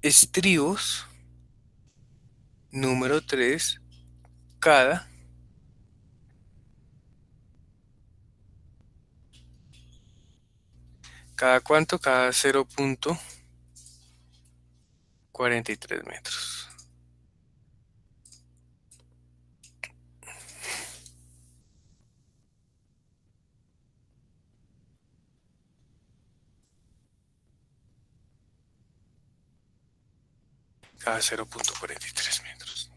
estribos número 3 cada cuánto, cada 0.43 metros. Cada 0.43 metros.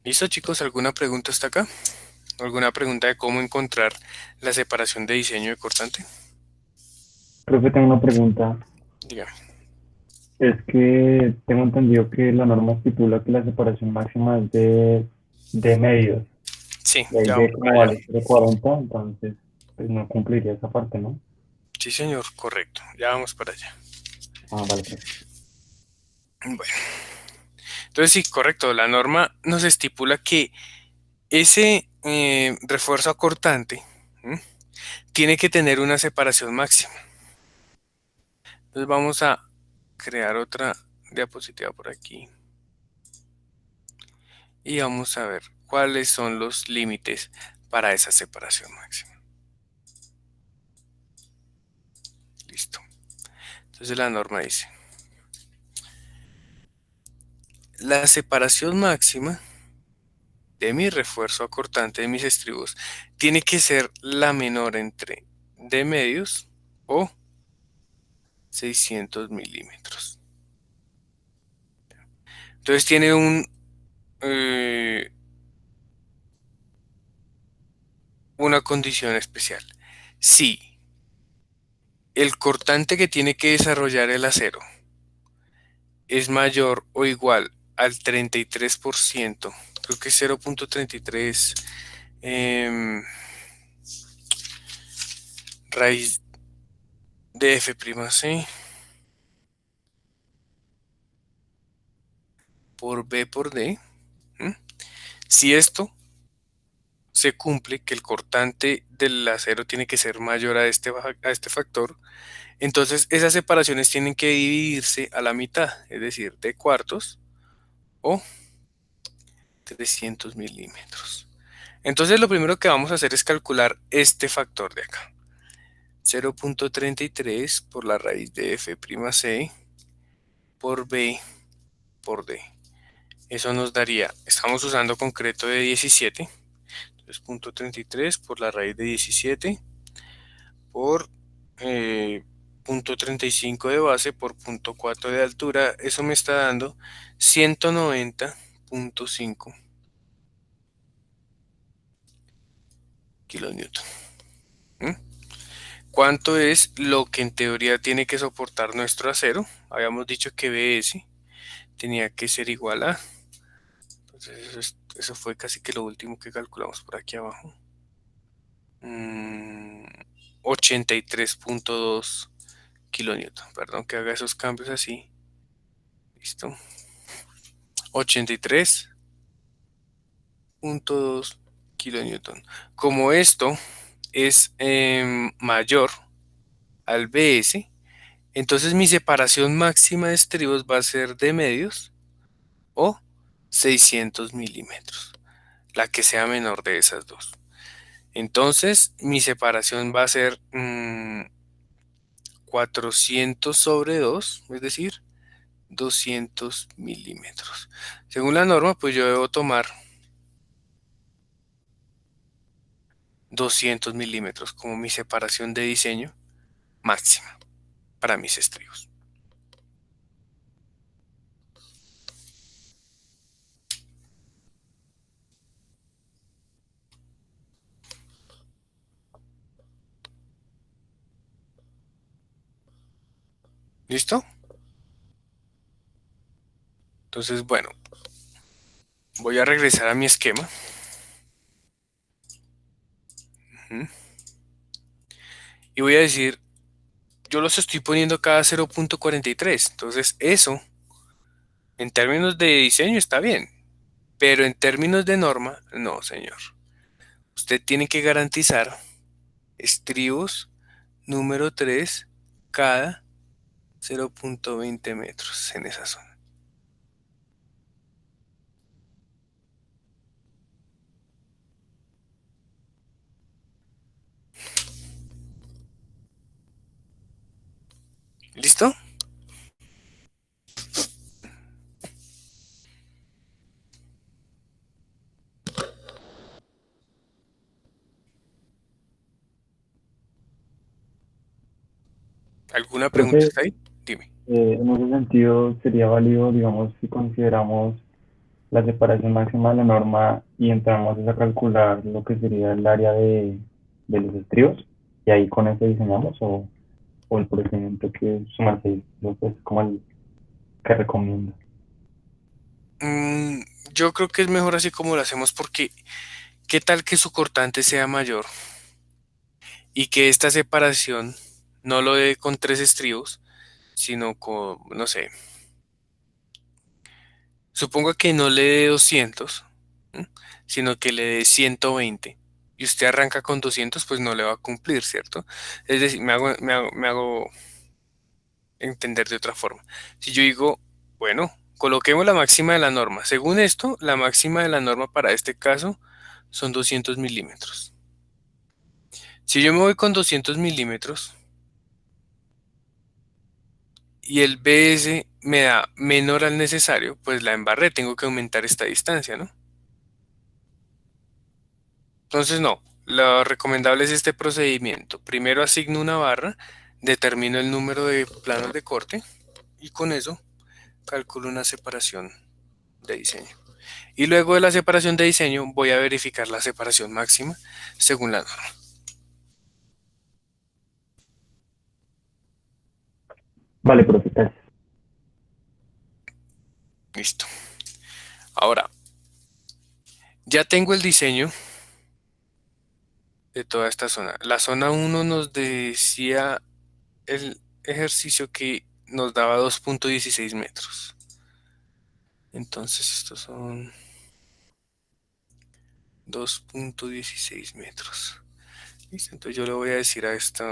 ¿Listo, chicos? ¿Alguna pregunta hasta acá? ¿Alguna pregunta de cómo encontrar la separación de diseño de cortante? Profe, tengo una pregunta. Dígame. Es que tengo entendido que la norma estipula que la separación máxima es de medios. Sí, Y ahí ya ve vamos para como allá. vale de 40, entonces pues no cumpliría esa parte, ¿no? Sí, señor, correcto. Ya vamos para allá. Ah, vale, profe. Bueno, entonces sí, correcto. La norma nos estipula que ese refuerzo acortante, ¿m?, tiene que tener una separación máxima. Entonces vamos a crear otra diapositiva por aquí y vamos a ver cuáles son los límites para esa separación máxima. Listo. Entonces la norma dice, la separación máxima de mi refuerzo acortante de mis estribos tiene que ser la menor entre de medios o 600 milímetros. Entonces tiene una condición especial. Si el cortante que tiene que desarrollar el acero es mayor o igual al 33%, creo que es 0.33 raíz de F'C por B por D. ¿M? Si esto se cumple, que el cortante del acero tiene que ser mayor a este factor, entonces esas separaciones tienen que dividirse a la mitad, es decir, de cuartos o 300 milímetros. Entonces lo primero que vamos a hacer es calcular este factor de acá. 0.33 por la raíz de F'C por B por D. Eso nos daría, estamos usando concreto de 17, entonces 0.33 por la raíz de 17 por 0.35 de base por 0.4 de altura, eso me está dando 190.5 kilonewton. ¿Mm? ¿Cuánto es lo que en teoría tiene que soportar nuestro acero? Habíamos dicho que BS tenía que ser igual a, entonces eso fue casi que lo último que calculamos por aquí abajo. 83.2 kilonewton. Perdón que haga esos cambios así. Listo. 83.2 kilonewton. Como esto es mayor al BS, entonces mi separación máxima de estribos va a ser de medios o 600 milímetros, la que sea menor de esas dos. Entonces mi separación va a ser 400 sobre 2, es decir, 200 milímetros. Según la norma, pues yo debo tomar 200 milímetros como mi separación de diseño máxima para mis estribos. ¿Listo? Entonces, bueno, voy a regresar a mi esquema ¿Mm? Y voy a decir, yo los estoy poniendo cada 0.43. Entonces eso, en términos de diseño está bien, pero en términos de norma, no, señor. Usted tiene que garantizar estribos número 3 cada 0.20 metros en esa zona. ¿Listo? ¿Alguna pregunta Profe, está ahí? Dime. en ese sentido sería válido, digamos, si consideramos la separación máxima de la norma y entramos a calcular lo que sería el área de los estribos, y ahí con eso diseñamos, o el procedimiento que suma 6, pues como el que recomienda. Mm, yo creo que es mejor así como lo hacemos porque ¿qué tal que su cortante sea mayor y que esta separación no lo dé con 3 estribos, sino con, no sé, supongo que no le dé 200, ¿m? Sino que le dé 120 y usted arranca con 200, pues no le va a cumplir, ¿cierto? Es decir, me hago entender de otra forma. Si yo digo, bueno, coloquemos la máxima de la norma. Según esto, la máxima de la norma para este caso son 200 milímetros. Si yo me voy con 200 milímetros y el BS me da menor al necesario, pues la embarré, tengo que aumentar esta distancia, ¿no? Entonces, no, lo recomendable es este procedimiento. Primero asigno una barra, determino el número de planos de corte y con eso calculo una separación de diseño. Y luego de la separación de diseño voy a verificar la separación máxima según la norma. Vale, profe, gracias. Listo. Ahora, ya tengo el diseño de toda esta zona. La zona uno nos decía el ejercicio que nos daba 2.16 metros. Entonces estos son 2.16 metros. Listo, entonces yo le voy a decir a esto,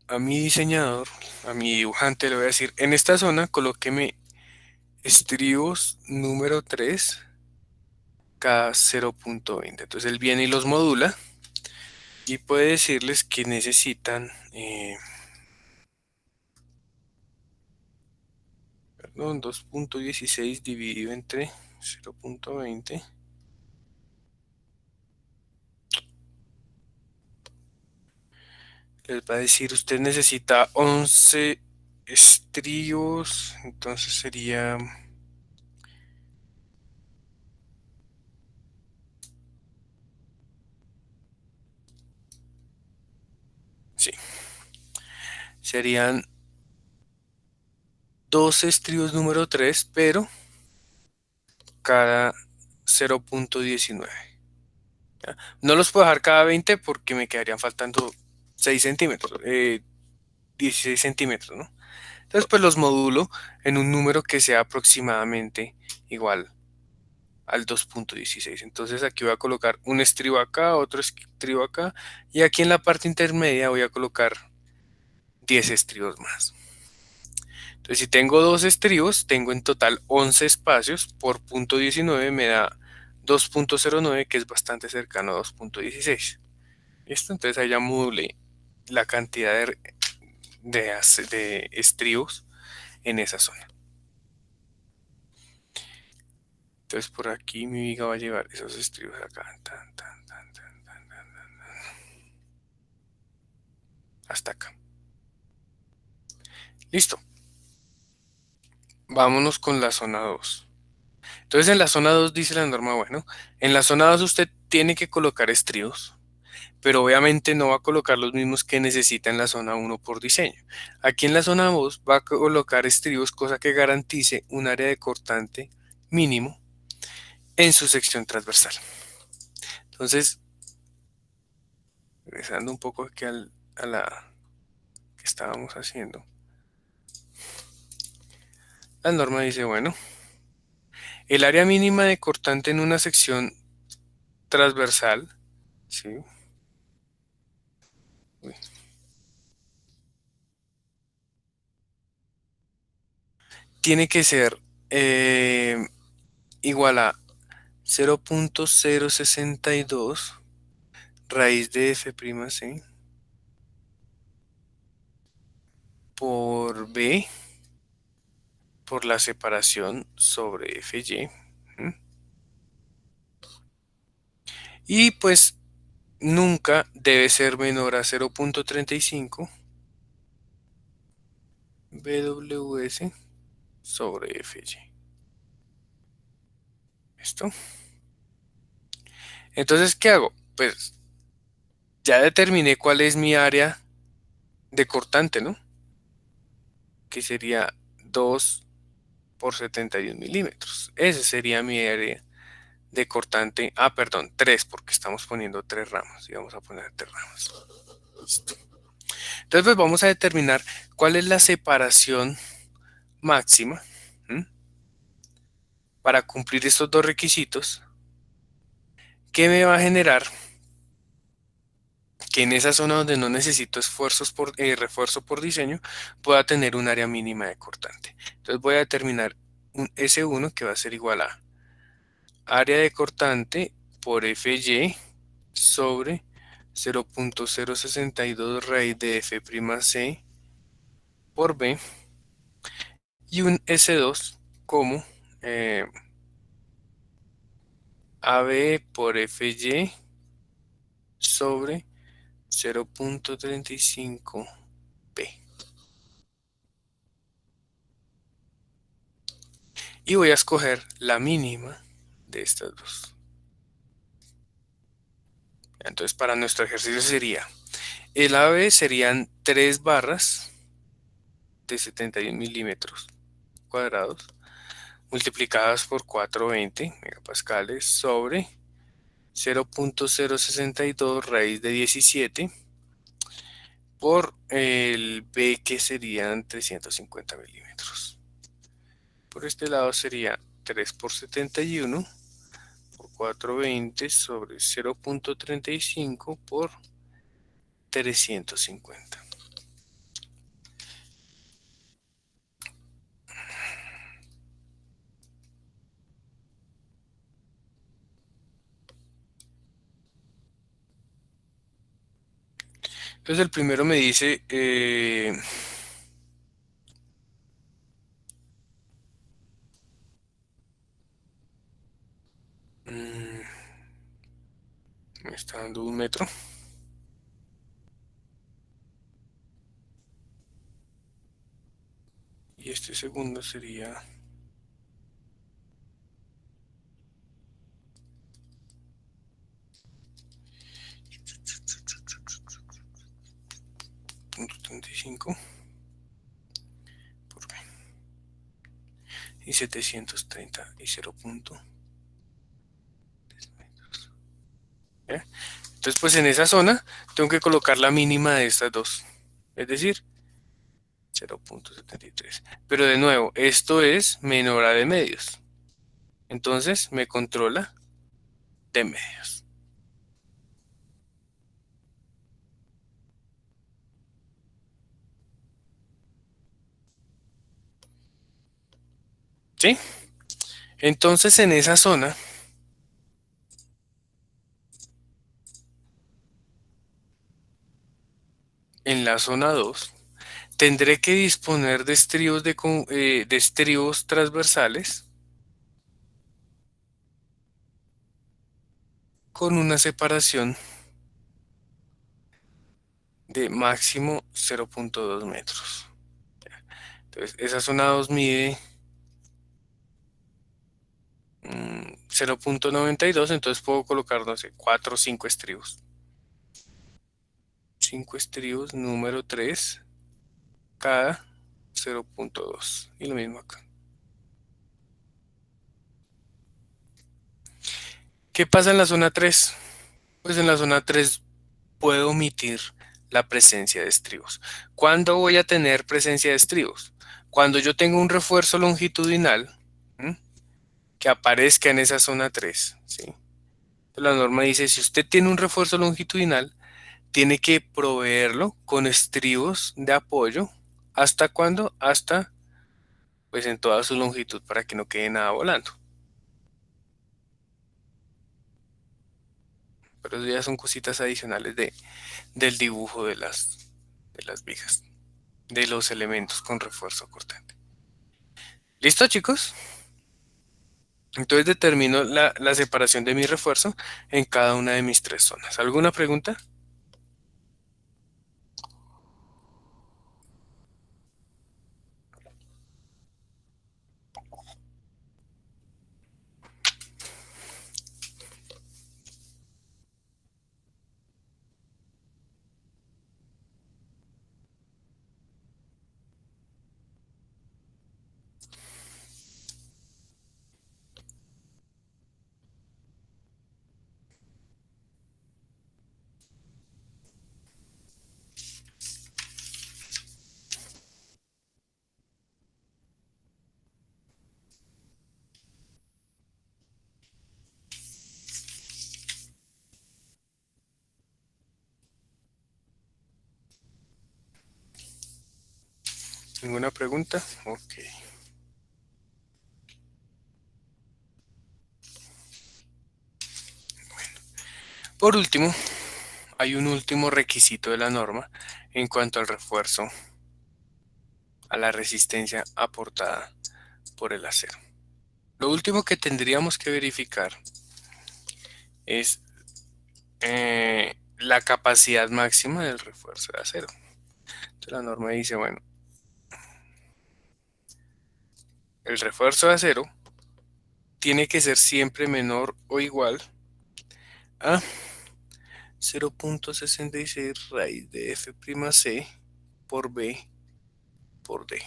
a mi diseñador, a mi dibujante, le voy a decir, en esta zona colóqueme estribos número 3 cada 0.20. Entonces él viene y los modula y puede decirles que necesitan, perdón, 2.16 dividido entre 0.20. Les va a decir, usted necesita 11 estribos, entonces sería, sí, serían 12 estribos número 3, pero cada 0.19. ¿Ya? No los puedo dejar cada 20 porque me quedarían faltando 6 centímetros, 16 centímetros, ¿no? Entonces, pues los modulo en un número que sea aproximadamente igual al 2.16. Entonces aquí voy a colocar un estribo acá, otro estribo acá, y aquí en la parte intermedia voy a colocar 10 estribos más. Entonces, si tengo dos estribos, tengo en total 11 espacios por punto 19, me da 2.09, que es bastante cercano a 2.16. ¿Listo? Entonces ahí ya modulé la cantidad de estribos en esa zona. Entonces por aquí mi viga va a llevar esos estribos acá, hasta acá. Listo. Vámonos con la zona 2. Entonces en la zona 2 dice la norma, bueno, en la zona 2 usted tiene que colocar estribos, pero obviamente no va a colocar los mismos que necesita en la zona 1 por diseño. Aquí en la zona 2 va a colocar estribos, cosa que garantice un área de cortante mínimo en su sección transversal. Entonces, regresando un poco aquí a la que estábamos haciendo, la norma dice, bueno, el área mínima de cortante en una sección transversal, ¿sí? Uy. Tiene que ser igual a 0.062 raíz de F'C por B por la separación sobre Fy. ¿Mm? Y pues nunca debe ser menor a 0.35 BWS sobre Fy. ¿Listo? Entonces, ¿qué hago? Pues ya determiné cuál es mi área de cortante, ¿no? Que sería 2 por 71 milímetros. Ese sería mi área de cortante. Ah, perdón, 3, porque estamos poniendo 3 ramas. Y vamos a poner 3 ramas. Listo. Entonces, pues vamos a determinar cuál es la separación máxima. ¿Mm? Para cumplir estos dos requisitos, que me va a generar que en esa zona donde no necesito refuerzo por diseño, pueda tener un área mínima de cortante. Entonces voy a determinar un S1 que va a ser igual a área de cortante por Fy sobre 0.062 raíz de F'C por B, y un S2 como AB por Fy sobre 0.35 B. Y voy a escoger la mínima de estas dos. Entonces, para nuestro ejercicio sería, el AB serían 3 barras de 71 milímetros cuadrados multiplicadas por 420 megapascales sobre 0.062 raíz de 17 por el B, que serían 350 milímetros. Por este lado sería 3 por 71 por 420 sobre 0.35 por 350. Entonces el primero me dice me está dando 1 metro. Y este segundo sería 0.35 por B. Y 730 y 0.3 metros. ¿Eh? Entonces, pues en esa zona tengo que colocar la mínima de estas dos. Es decir, 0.73. Pero de nuevo, esto es menor a de medios. Entonces me controla de medios. ¿Sí? Entonces en esa zona, en la zona 2, tendré que disponer de de estribos transversales con una separación de máximo 0.2 metros. Entonces, esa zona 2 mide 0.92, entonces puedo colocar, no sé, 4 o 5 estribos. 5 estribos, número 3, cada 0.2. Y lo mismo acá. ¿Qué pasa en la zona 3? Pues en la zona 3 puedo omitir la presencia de estribos. ¿Cuándo voy a tener presencia de estribos? Cuando yo tengo un refuerzo longitudinal, ¿m?, que aparezca en esa zona 3, ¿sí? La norma dice, si usted tiene un refuerzo longitudinal, tiene que proveerlo con estribos de apoyo. ¿Hasta cuándo? Hasta, pues en toda su longitud, para que no quede nada volando. Pero eso ya son cositas adicionales del dibujo de las vigas, de los elementos con refuerzo cortante. ¿Listo, chicos? Entonces determino la separación de mi refuerzo en cada una de mis 3 zonas. ¿Alguna pregunta? ¿Ninguna pregunta? Ok. Por último, hay un último requisito de la norma en cuanto al refuerzo a la resistencia aportada por el acero. Lo último que tendríamos que verificar es la capacidad máxima del refuerzo de acero. Entonces la norma dice, bueno, el refuerzo de acero tiene que ser siempre menor o igual a 0.66 raíz de F'C por B por D.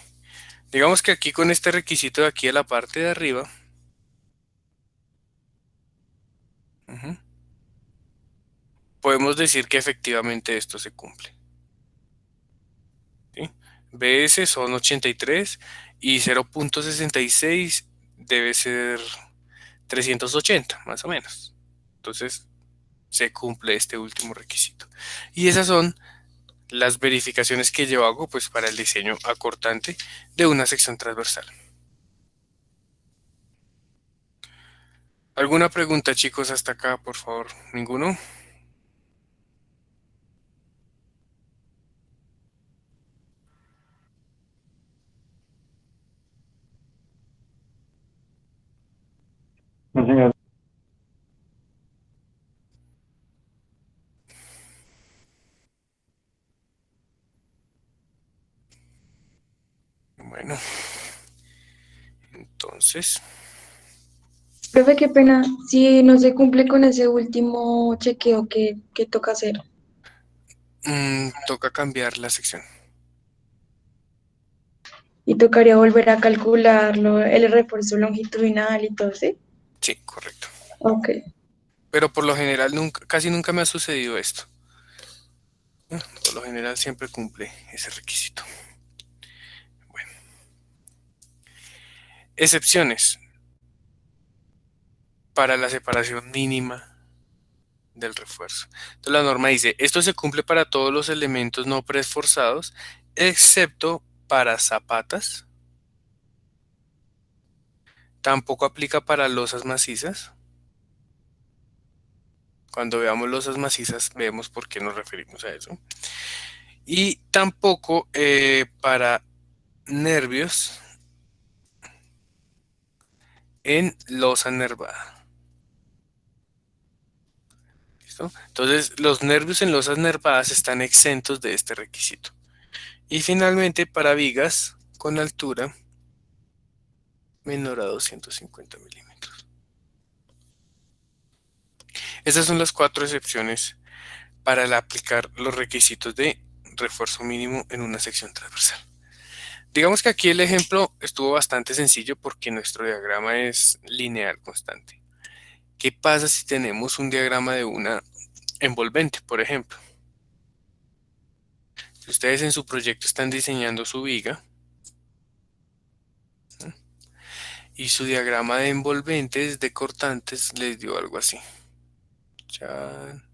Digamos que aquí con este requisito de aquí a la parte de arriba, podemos decir que efectivamente esto se cumple. ¿Sí? BS son 83 y 0.66 debe ser 380, más o menos. Entonces, se cumple este último requisito. Y esas son las verificaciones que yo hago pues para el diseño acortante de una sección transversal. ¿Alguna pregunta, chicos, hasta acá, por favor? ¿Ninguno? No, señor. Bueno, entonces, Profe, qué pena, si no se cumple con ese último chequeo, ¿qué toca hacer? toca cambiar la sección. Y tocaría volver a calcularlo, el refuerzo longitudinal y todo, ¿sí? Sí, correcto. Ok. Pero por lo general casi nunca me ha sucedido esto. Por lo general siempre cumple ese requisito. Bueno. Excepciones para la separación mínima del refuerzo. Entonces la norma dice, esto se cumple para todos los elementos no preesforzados, excepto para zapatas. Tampoco aplica para losas macizas. Cuando veamos losas macizas, vemos por qué nos referimos a eso. Y tampoco para nervios en losa nervada. ¿Listo? Entonces, los nervios en losas nervadas están exentos de este requisito. Y finalmente, para vigas con altura menor a 250 milímetros. Esas son las 4 excepciones para aplicar los requisitos de refuerzo mínimo en una sección transversal. Digamos que aquí el ejemplo estuvo bastante sencillo porque nuestro diagrama es lineal constante. ¿Qué pasa si tenemos un diagrama de una envolvente, por ejemplo? Si ustedes en su proyecto están diseñando su viga, ¿no? Y su diagrama de envolventes de cortantes les dio algo así. Chan,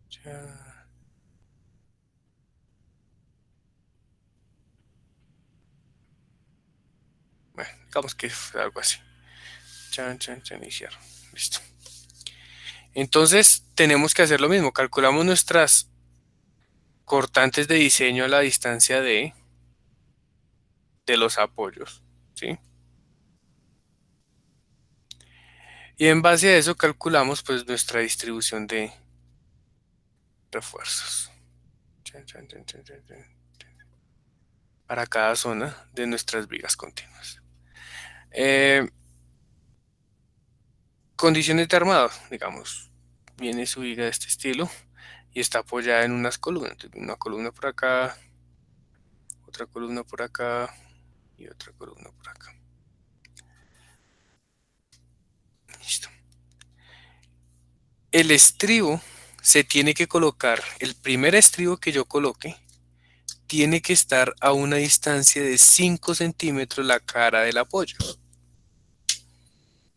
chan. Bueno, digamos que fue algo así. Chan, chan, chan, y cierro. Listo. Entonces tenemos que hacer lo mismo. Calculamos nuestras cortantes de diseño a la distancia de los apoyos, ¿sí? Y en base a eso calculamos pues nuestra distribución de refuerzos. Chan, chan, chan, chan, chan, chan, para cada zona de nuestras vigas continuas. Condiciones de armado, digamos, viene su viga de este estilo y está apoyada en unas columnas. Entonces, una columna por acá, otra columna por acá y otra columna por acá. Listo. El estribo se tiene que colocar, el primer estribo que yo coloque tiene que estar a una distancia de 5 centímetros la cara del apoyo.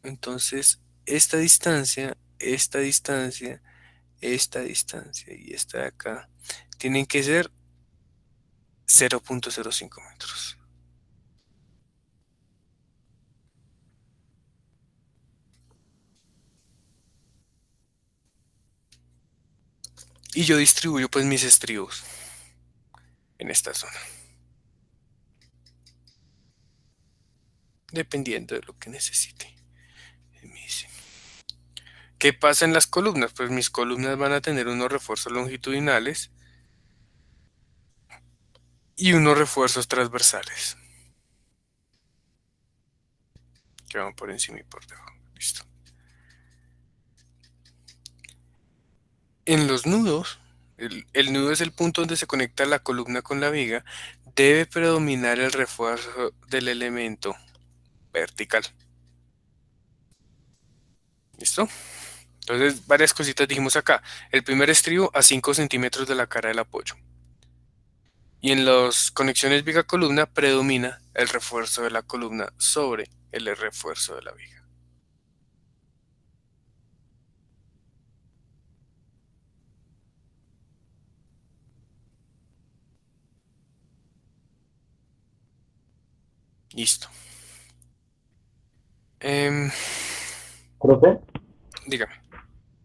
Entonces, esta distancia, esta distancia, esta distancia y esta de acá tienen que ser 0.05 metros. Y yo distribuyo pues mis estribos en esta zona, dependiendo de lo que necesite. ¿Qué pasa en las columnas? Pues mis columnas van a tener unos refuerzos longitudinales y unos refuerzos transversales que van por encima y por debajo. Listo. En los nudos, el nudo es el punto donde se conecta la columna con la viga, debe predominar el refuerzo del elemento vertical. ¿Listo? Entonces, varias cositas dijimos acá. El primer estribo a 5 centímetros de la cara del apoyo. Y en las conexiones viga-columna predomina el refuerzo de la columna sobre el refuerzo de la viga. Listo. Profe, Dígame.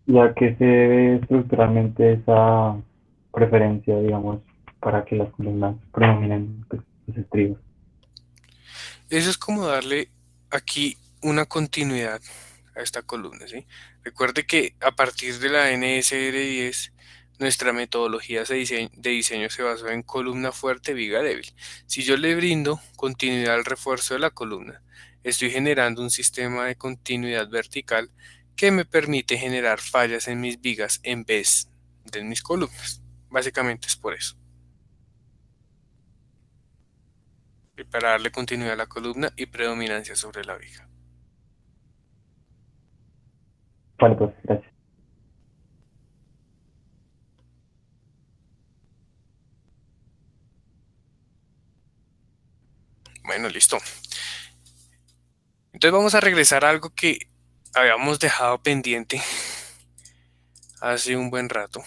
¿y a qué se debe estructuralmente esa preferencia, digamos, para que las columnas predominen pues, los estribos? Eso es como darle aquí una continuidad a esta columna, ¿sí? Recuerde que a partir de la NSR10, nuestra metodología de diseño se basó en columna fuerte, viga débil. Si yo le brindo continuidad al refuerzo de la columna, estoy generando un sistema de continuidad vertical que me permite generar fallas en mis vigas en vez de en mis columnas. Básicamente es por eso. Y para darle continuidad a la columna y predominancia sobre la viga. Vale, pues, gracias. Bueno, listo. Entonces vamos a regresar a algo que habíamos dejado pendiente hace un buen rato,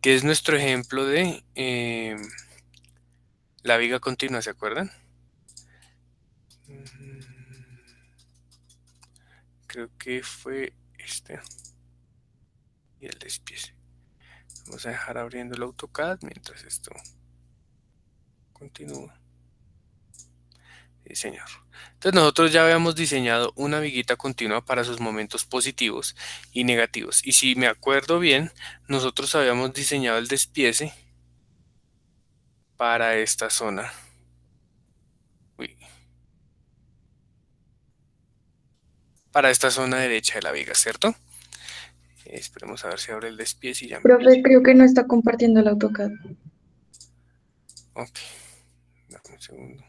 que es nuestro ejemplo de la viga continua, ¿se acuerdan? Creo que fue este y el despiece. Vamos a dejar abriendo el AutoCAD mientras esto continúa. Sí, señor. Entonces nosotros ya habíamos diseñado una viguita continua para sus momentos positivos y negativos. Y si me acuerdo bien, nosotros habíamos diseñado el despiece para esta zona. Uy. Para esta zona derecha de la viga, ¿cierto? Esperemos a ver si abre el despiece y ya. Profe, creo que no está compartiendo el AutoCAD. Ok, dame un segundo.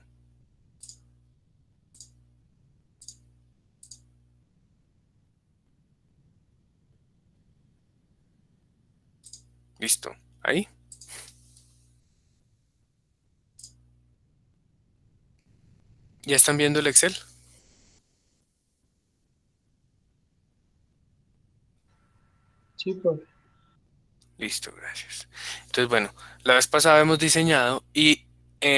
Listo. Ahí. ¿Ya están viendo el Excel? Sí, profe. Listo, gracias. Entonces, bueno, la vez pasada hemos diseñado y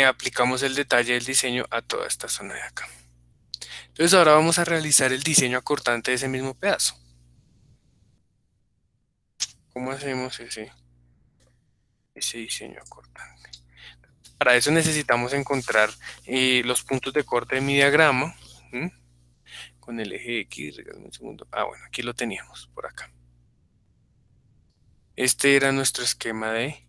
aplicamos el detalle del diseño a toda esta zona de acá. Entonces ahora vamos a realizar el diseño acortante de ese mismo pedazo. ¿Cómo hacemos ese diseño acortante? Para eso necesitamos encontrar los puntos de corte de mi diagrama. ¿M? Con el eje X, regálame un segundo. Ah, bueno, aquí lo teníamos, por acá. Este era nuestro esquema de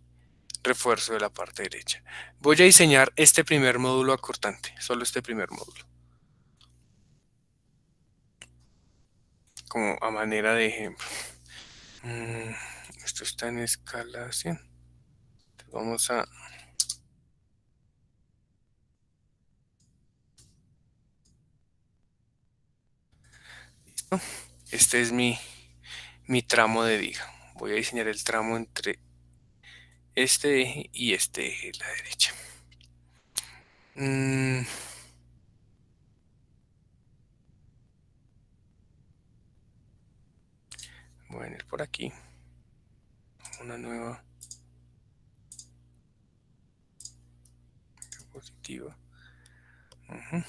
refuerzo de la parte derecha. Voy a diseñar este primer módulo acortante, solo este primer módulo, como a manera de ejemplo. Mm, Esto está en escala 100. Entonces vamos a... ¿Listo? Este es mi tramo de viga. Voy a diseñar el tramo entre este eje y este eje de la derecha. Mm, Voy a venir por aquí. Una nueva diapositiva. Ujú.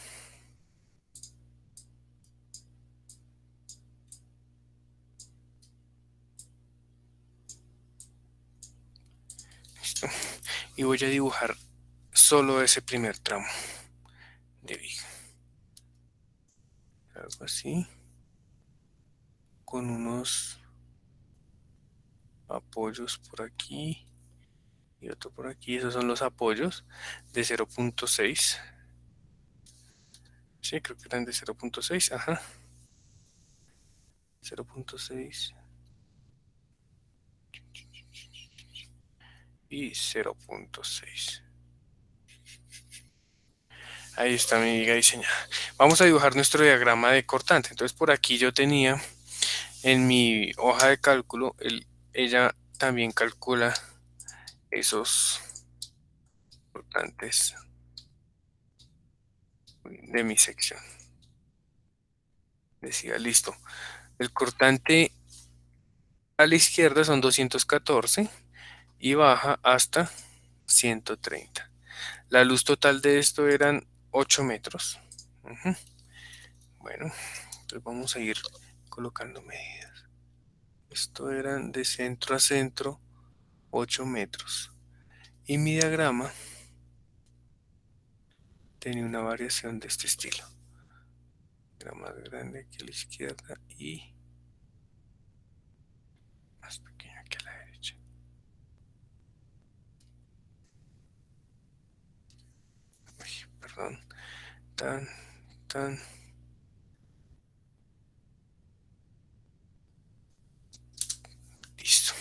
Listo. Y voy a dibujar solo ese primer tramo de viga. Algo así. Con unos apoyos por aquí y otro por aquí. Esos son los apoyos de 0.6. Sí, creo que eran de 0.6. Ajá. 0.6 y 0.6. Ahí está mi viga diseñada. Vamos a dibujar nuestro diagrama de cortante. Entonces por aquí yo tenía en mi hoja de cálculo, ella también calcula esos cortantes de mi sección. Decía, listo. El cortante a la izquierda son 214 y baja hasta 130. La luz total de esto eran 8 metros. Ujú. Bueno, entonces vamos a ir colocando medidas. Esto eran de centro a centro 8 metros. Y mi diagrama tenía una variación de este estilo. Era más grande aquí a la izquierda y más pequeño aquí a la derecha. Uy, perdón. Tan, tan. Listo.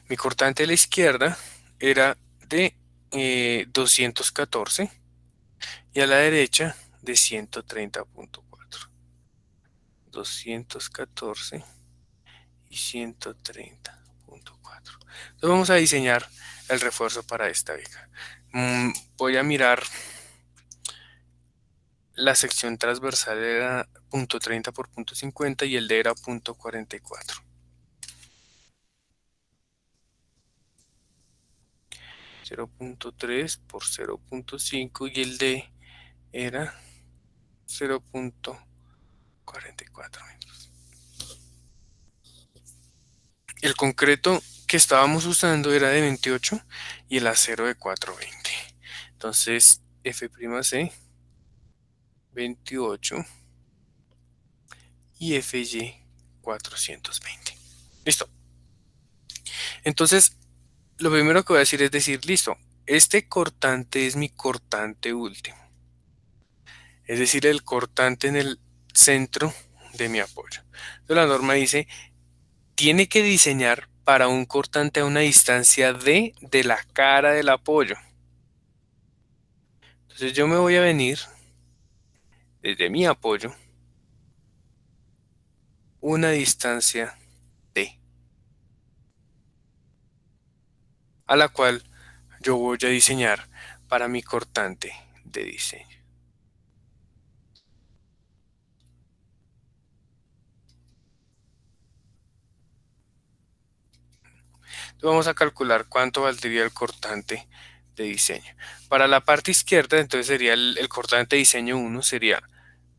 Mi cortante a la izquierda era de 214 y a la derecha de 130.4. 214 y 130.4. Entonces vamos a diseñar el refuerzo para esta viga. Voy a mirar la sección transversal era .30 por .50 y el D era .44. 0.3 por 0.5 y el D era 0.44 metros. El concreto que estábamos usando era de 28 y el acero de 420. Entonces, F'C 28 y FY 420. Listo. Entonces, lo primero que voy a decir es decir, listo, este cortante es mi cortante último. Es decir, el cortante en el centro de mi apoyo. Entonces, la norma dice, tiene que diseñar para un cortante a una distancia de la cara del apoyo. Entonces yo me voy a venir desde mi apoyo una distancia D. a la cual yo voy a diseñar para mi cortante de diseño. Entonces vamos a calcular cuánto valdría el cortante de diseño. Para la parte izquierda, entonces sería el cortante de diseño 1, sería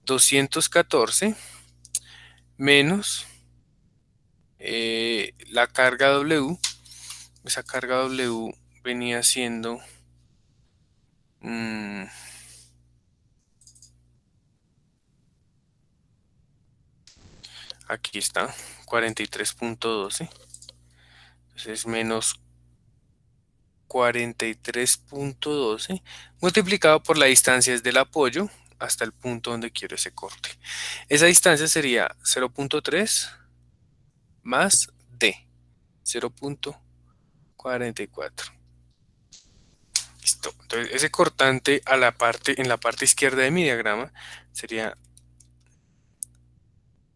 214 menos la carga W. Esa carga W venía siendo aquí está, 43.12. Entonces menos 43.12 multiplicado por la distancia desde el apoyo hasta el punto donde quiero ese corte. Esa distancia sería 0.3 más D, 0.44. Listo. Entonces ese cortante en la parte izquierda de mi diagrama sería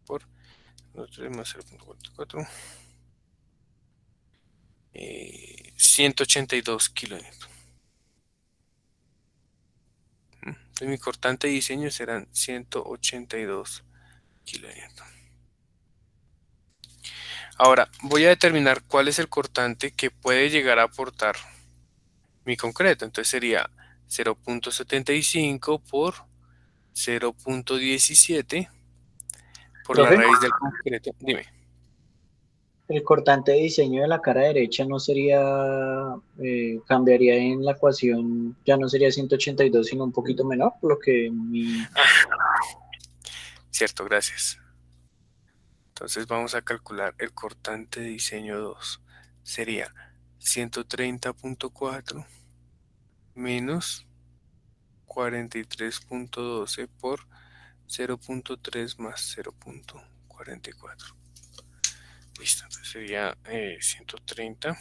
por 3 más 0.44, 182 kilonewton. Entonces mi cortante de diseño serán 182 kilonewton. Ahora voy a determinar cuál es el cortante que puede llegar a aportar mi concreto. Entonces sería 0.75 por 0.17 por la Profe, raíz del concreto. Dime. el cortante de diseño de la cara derecha no sería, cambiaría en la ecuación, ya no sería 182, sino un poquito menor, por lo que mi... Cierto, gracias. Entonces vamos a calcular el cortante de diseño 2. Sería 130.4 menos 43.12 por 0.3 más 0.44. Listo, entonces sería 130.4.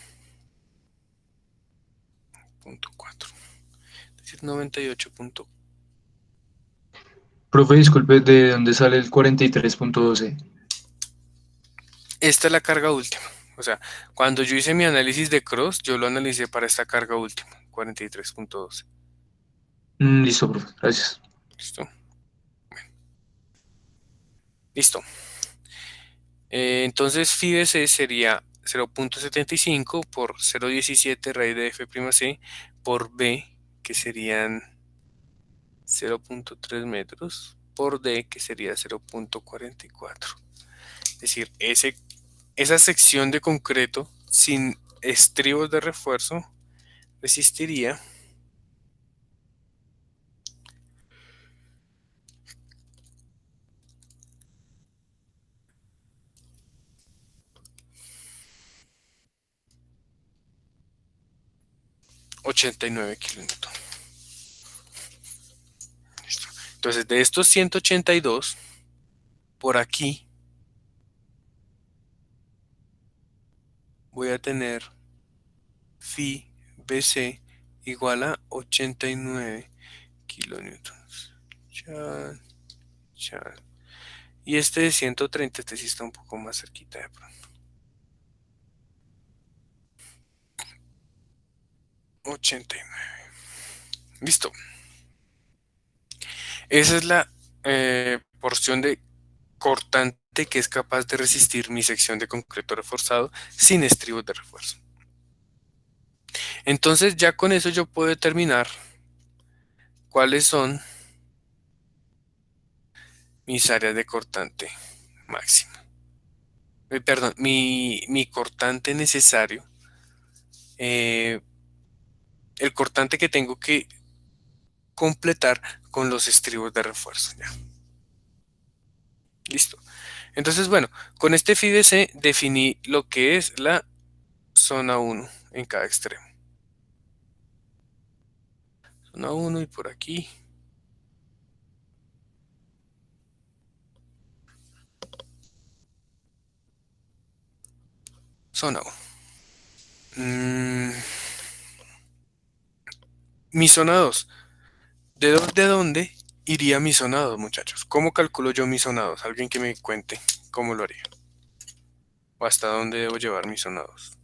Es decir, 98. Profe, disculpe, ¿de dónde sale el 43.12? Esta es la carga última. O sea, cuando yo hice mi análisis de cross, yo lo analicé para esta carga última, 43.12. Listo, profe, gracias. ¿Listo? Listo. Entonces phi de C sería 0.75 por 0.17 raíz de F'C por B, que serían 0.3 metros, por D, que sería 0.44. Es decir, esa sección de concreto sin estribos de refuerzo resistiría 89 kilonewton. Listo. Entonces, de estos 182, por aquí voy a tener phi BC igual a 89 kilonewtons. Chan, chan. Y este de 130, este sí está un poco más cerquita de pronto. 89. Listo. Esa es la porción de cortante que es capaz de resistir mi sección de concreto reforzado sin estribos de refuerzo. Entonces ya con eso yo puedo determinar cuáles son mis áreas de cortante máximo. Perdón, mi cortante necesario, el cortante que tengo que completar con los estribos de refuerzo. Ya. Listo. Entonces, bueno, con este phi de C definí lo que es la zona 1 en cada extremo. Zona 1 y por aquí. Zona 1. Mi zona 2. ¿De dónde iría mi zona 2, muchachos? ¿Cómo calculo yo mi zona 2? Alguien que me cuente cómo lo haría. ¿O hasta dónde debo llevar mi zona 2?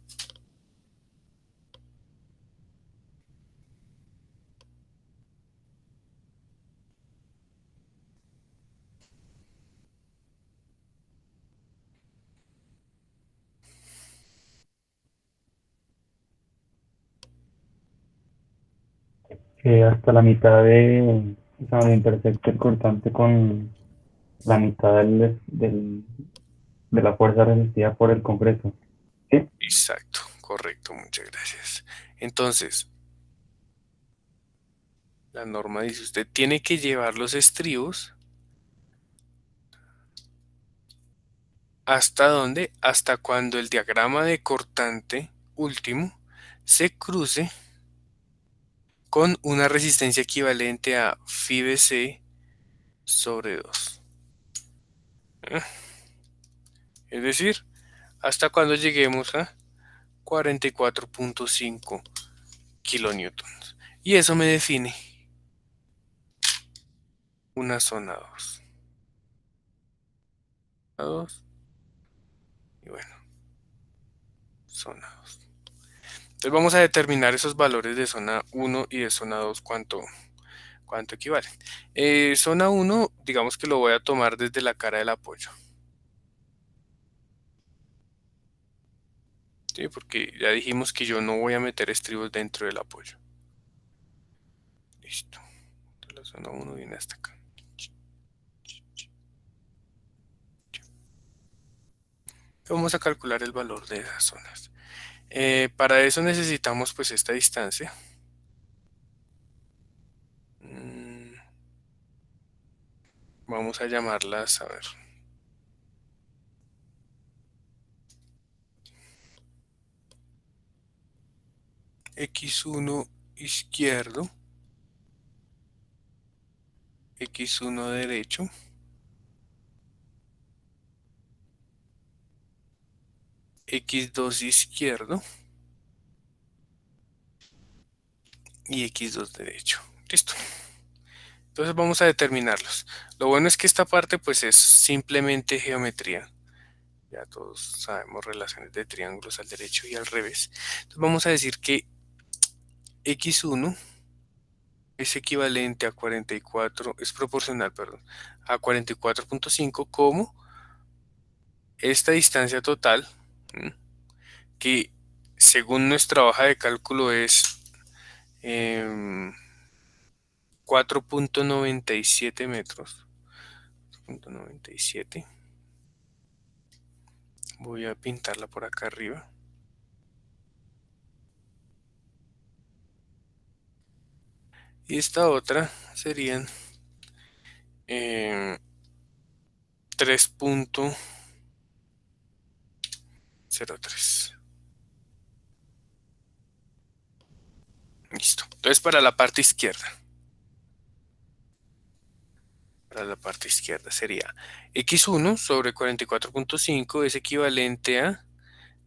Hasta la mitad de, o sea, donde intersecta el cortante con la mitad de la fuerza resistida por el compreso. ¿Sí? Exacto, correcto, muchas gracias. Entonces, la norma dice, usted tiene que llevar los estribos ¿hasta dónde? Hasta cuando el diagrama de cortante último se cruce con una resistencia equivalente a phi bc sobre 2. Es decir, hasta cuando lleguemos a 44.5 kilonewtons. Y eso me define una zona 2. Zona 2. Y bueno, zona 2. Entonces vamos a determinar esos valores de zona 1 y de zona 2, cuánto equivalen. Zona 1, digamos que lo voy a tomar desde la cara del apoyo. ¿Sí? Porque ya dijimos que yo no voy a meter estribos dentro del apoyo. Listo. Entonces la zona 1 viene hasta acá. Vamos a calcular el valor de esas zonas. Para eso necesitamos pues esta distancia. Vamos a llamarlas, a ver. X1 izquierdo, X1 derecho, X2 izquierdo y X2 derecho. Listo. Entonces vamos a determinarlos. Lo bueno es que esta parte pues es simplemente geometría. Ya todos sabemos relaciones de triángulos al derecho y al revés. Entonces vamos a decir que X1 es equivalente a 44, es proporcional, perdón, a 44.5 como esta distancia total, que según nuestra hoja de cálculo es 4.97 metros. 4.97. Voy a pintarla por acá arriba. Y esta otra serían 3.03. Listo. Entonces para la parte izquierda. Para la parte izquierda sería X1 sobre 44.5 es equivalente a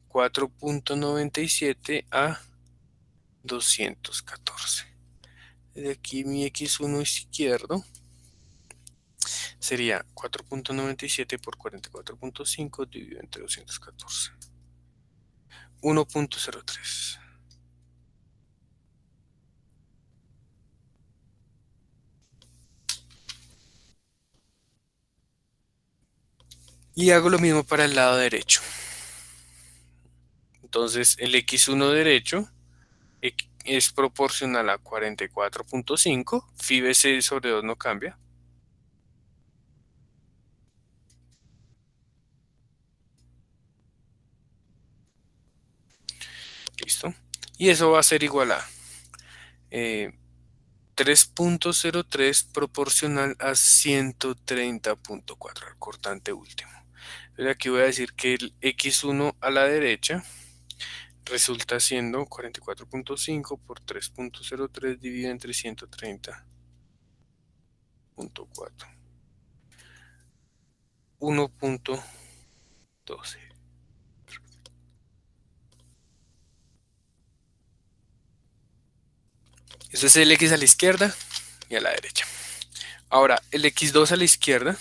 4.97 a 214. De aquí mi X1 izquierdo sería 4.97 por 44.5 dividido entre 214. 1.03. Y hago lo mismo para el lado derecho. Entonces el X1 derecho es proporcional a 44.5. Phi bc sobre 2 no cambia. Listo. Y eso va a ser igual a 3.03 proporcional a 130.4, al cortante último. Entonces aquí voy a decir que el X1 a la derecha resulta siendo 44.5 por 3.03 dividido entre 130.4. 1.12. Eso es el X a la izquierda y a la derecha. Ahora, el X2 a la izquierda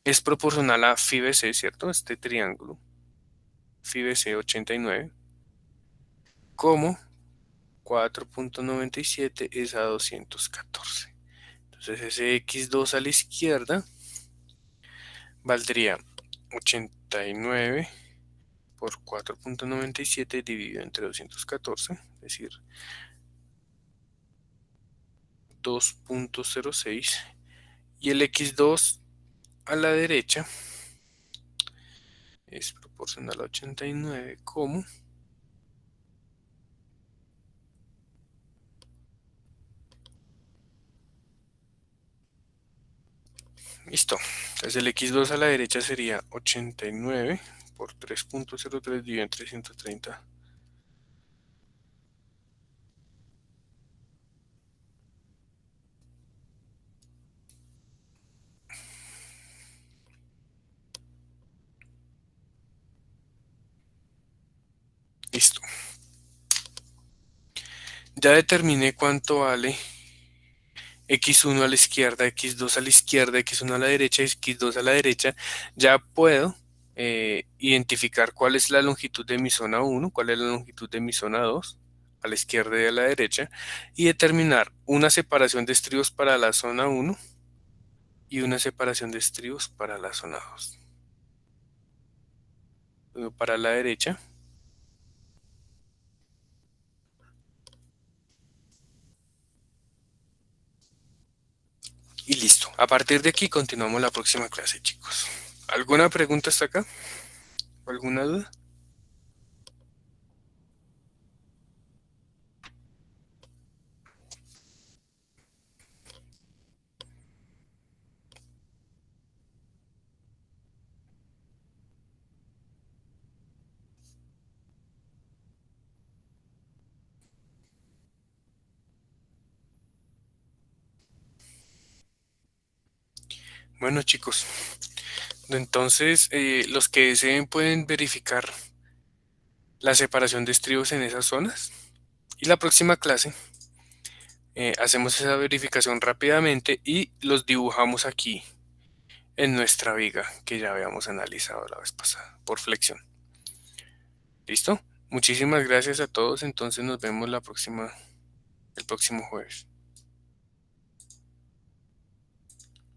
es proporcional a phi bc, ¿cierto? Este triángulo. Phi bc 89. Como 4.97 es a 214. Entonces ese X2 a la izquierda valdría 89 por 4.97 dividido entre 214, es decir, 2.06 y el x2 a la derecha es proporcional a 89 como listo. Entonces el x2 a la derecha sería 89 por 3.03 dividido entre 130. Listo. Ya determiné cuánto vale x1 a la izquierda, x2 a la izquierda, x1 a la derecha, x2 a la derecha. Ya puedo identificar cuál es la longitud de mi zona 1, cuál es la longitud de mi zona 2, a la izquierda y a la derecha, y determinar una separación de estribos para la zona 1 y una separación de estribos para la zona 2. Uno para la derecha y listo. A partir de aquí continuamos la próxima clase, chicos. ¿Alguna pregunta hasta acá? ¿Alguna duda? Bueno, chicos, entonces los que deseen pueden verificar la separación de estribos en esas zonas. Y la próxima clase hacemos esa verificación rápidamente y los dibujamos aquí en nuestra viga que ya habíamos analizado la vez pasada por flexión. ¿Listo? Muchísimas gracias a todos. Entonces nos vemos el próximo jueves.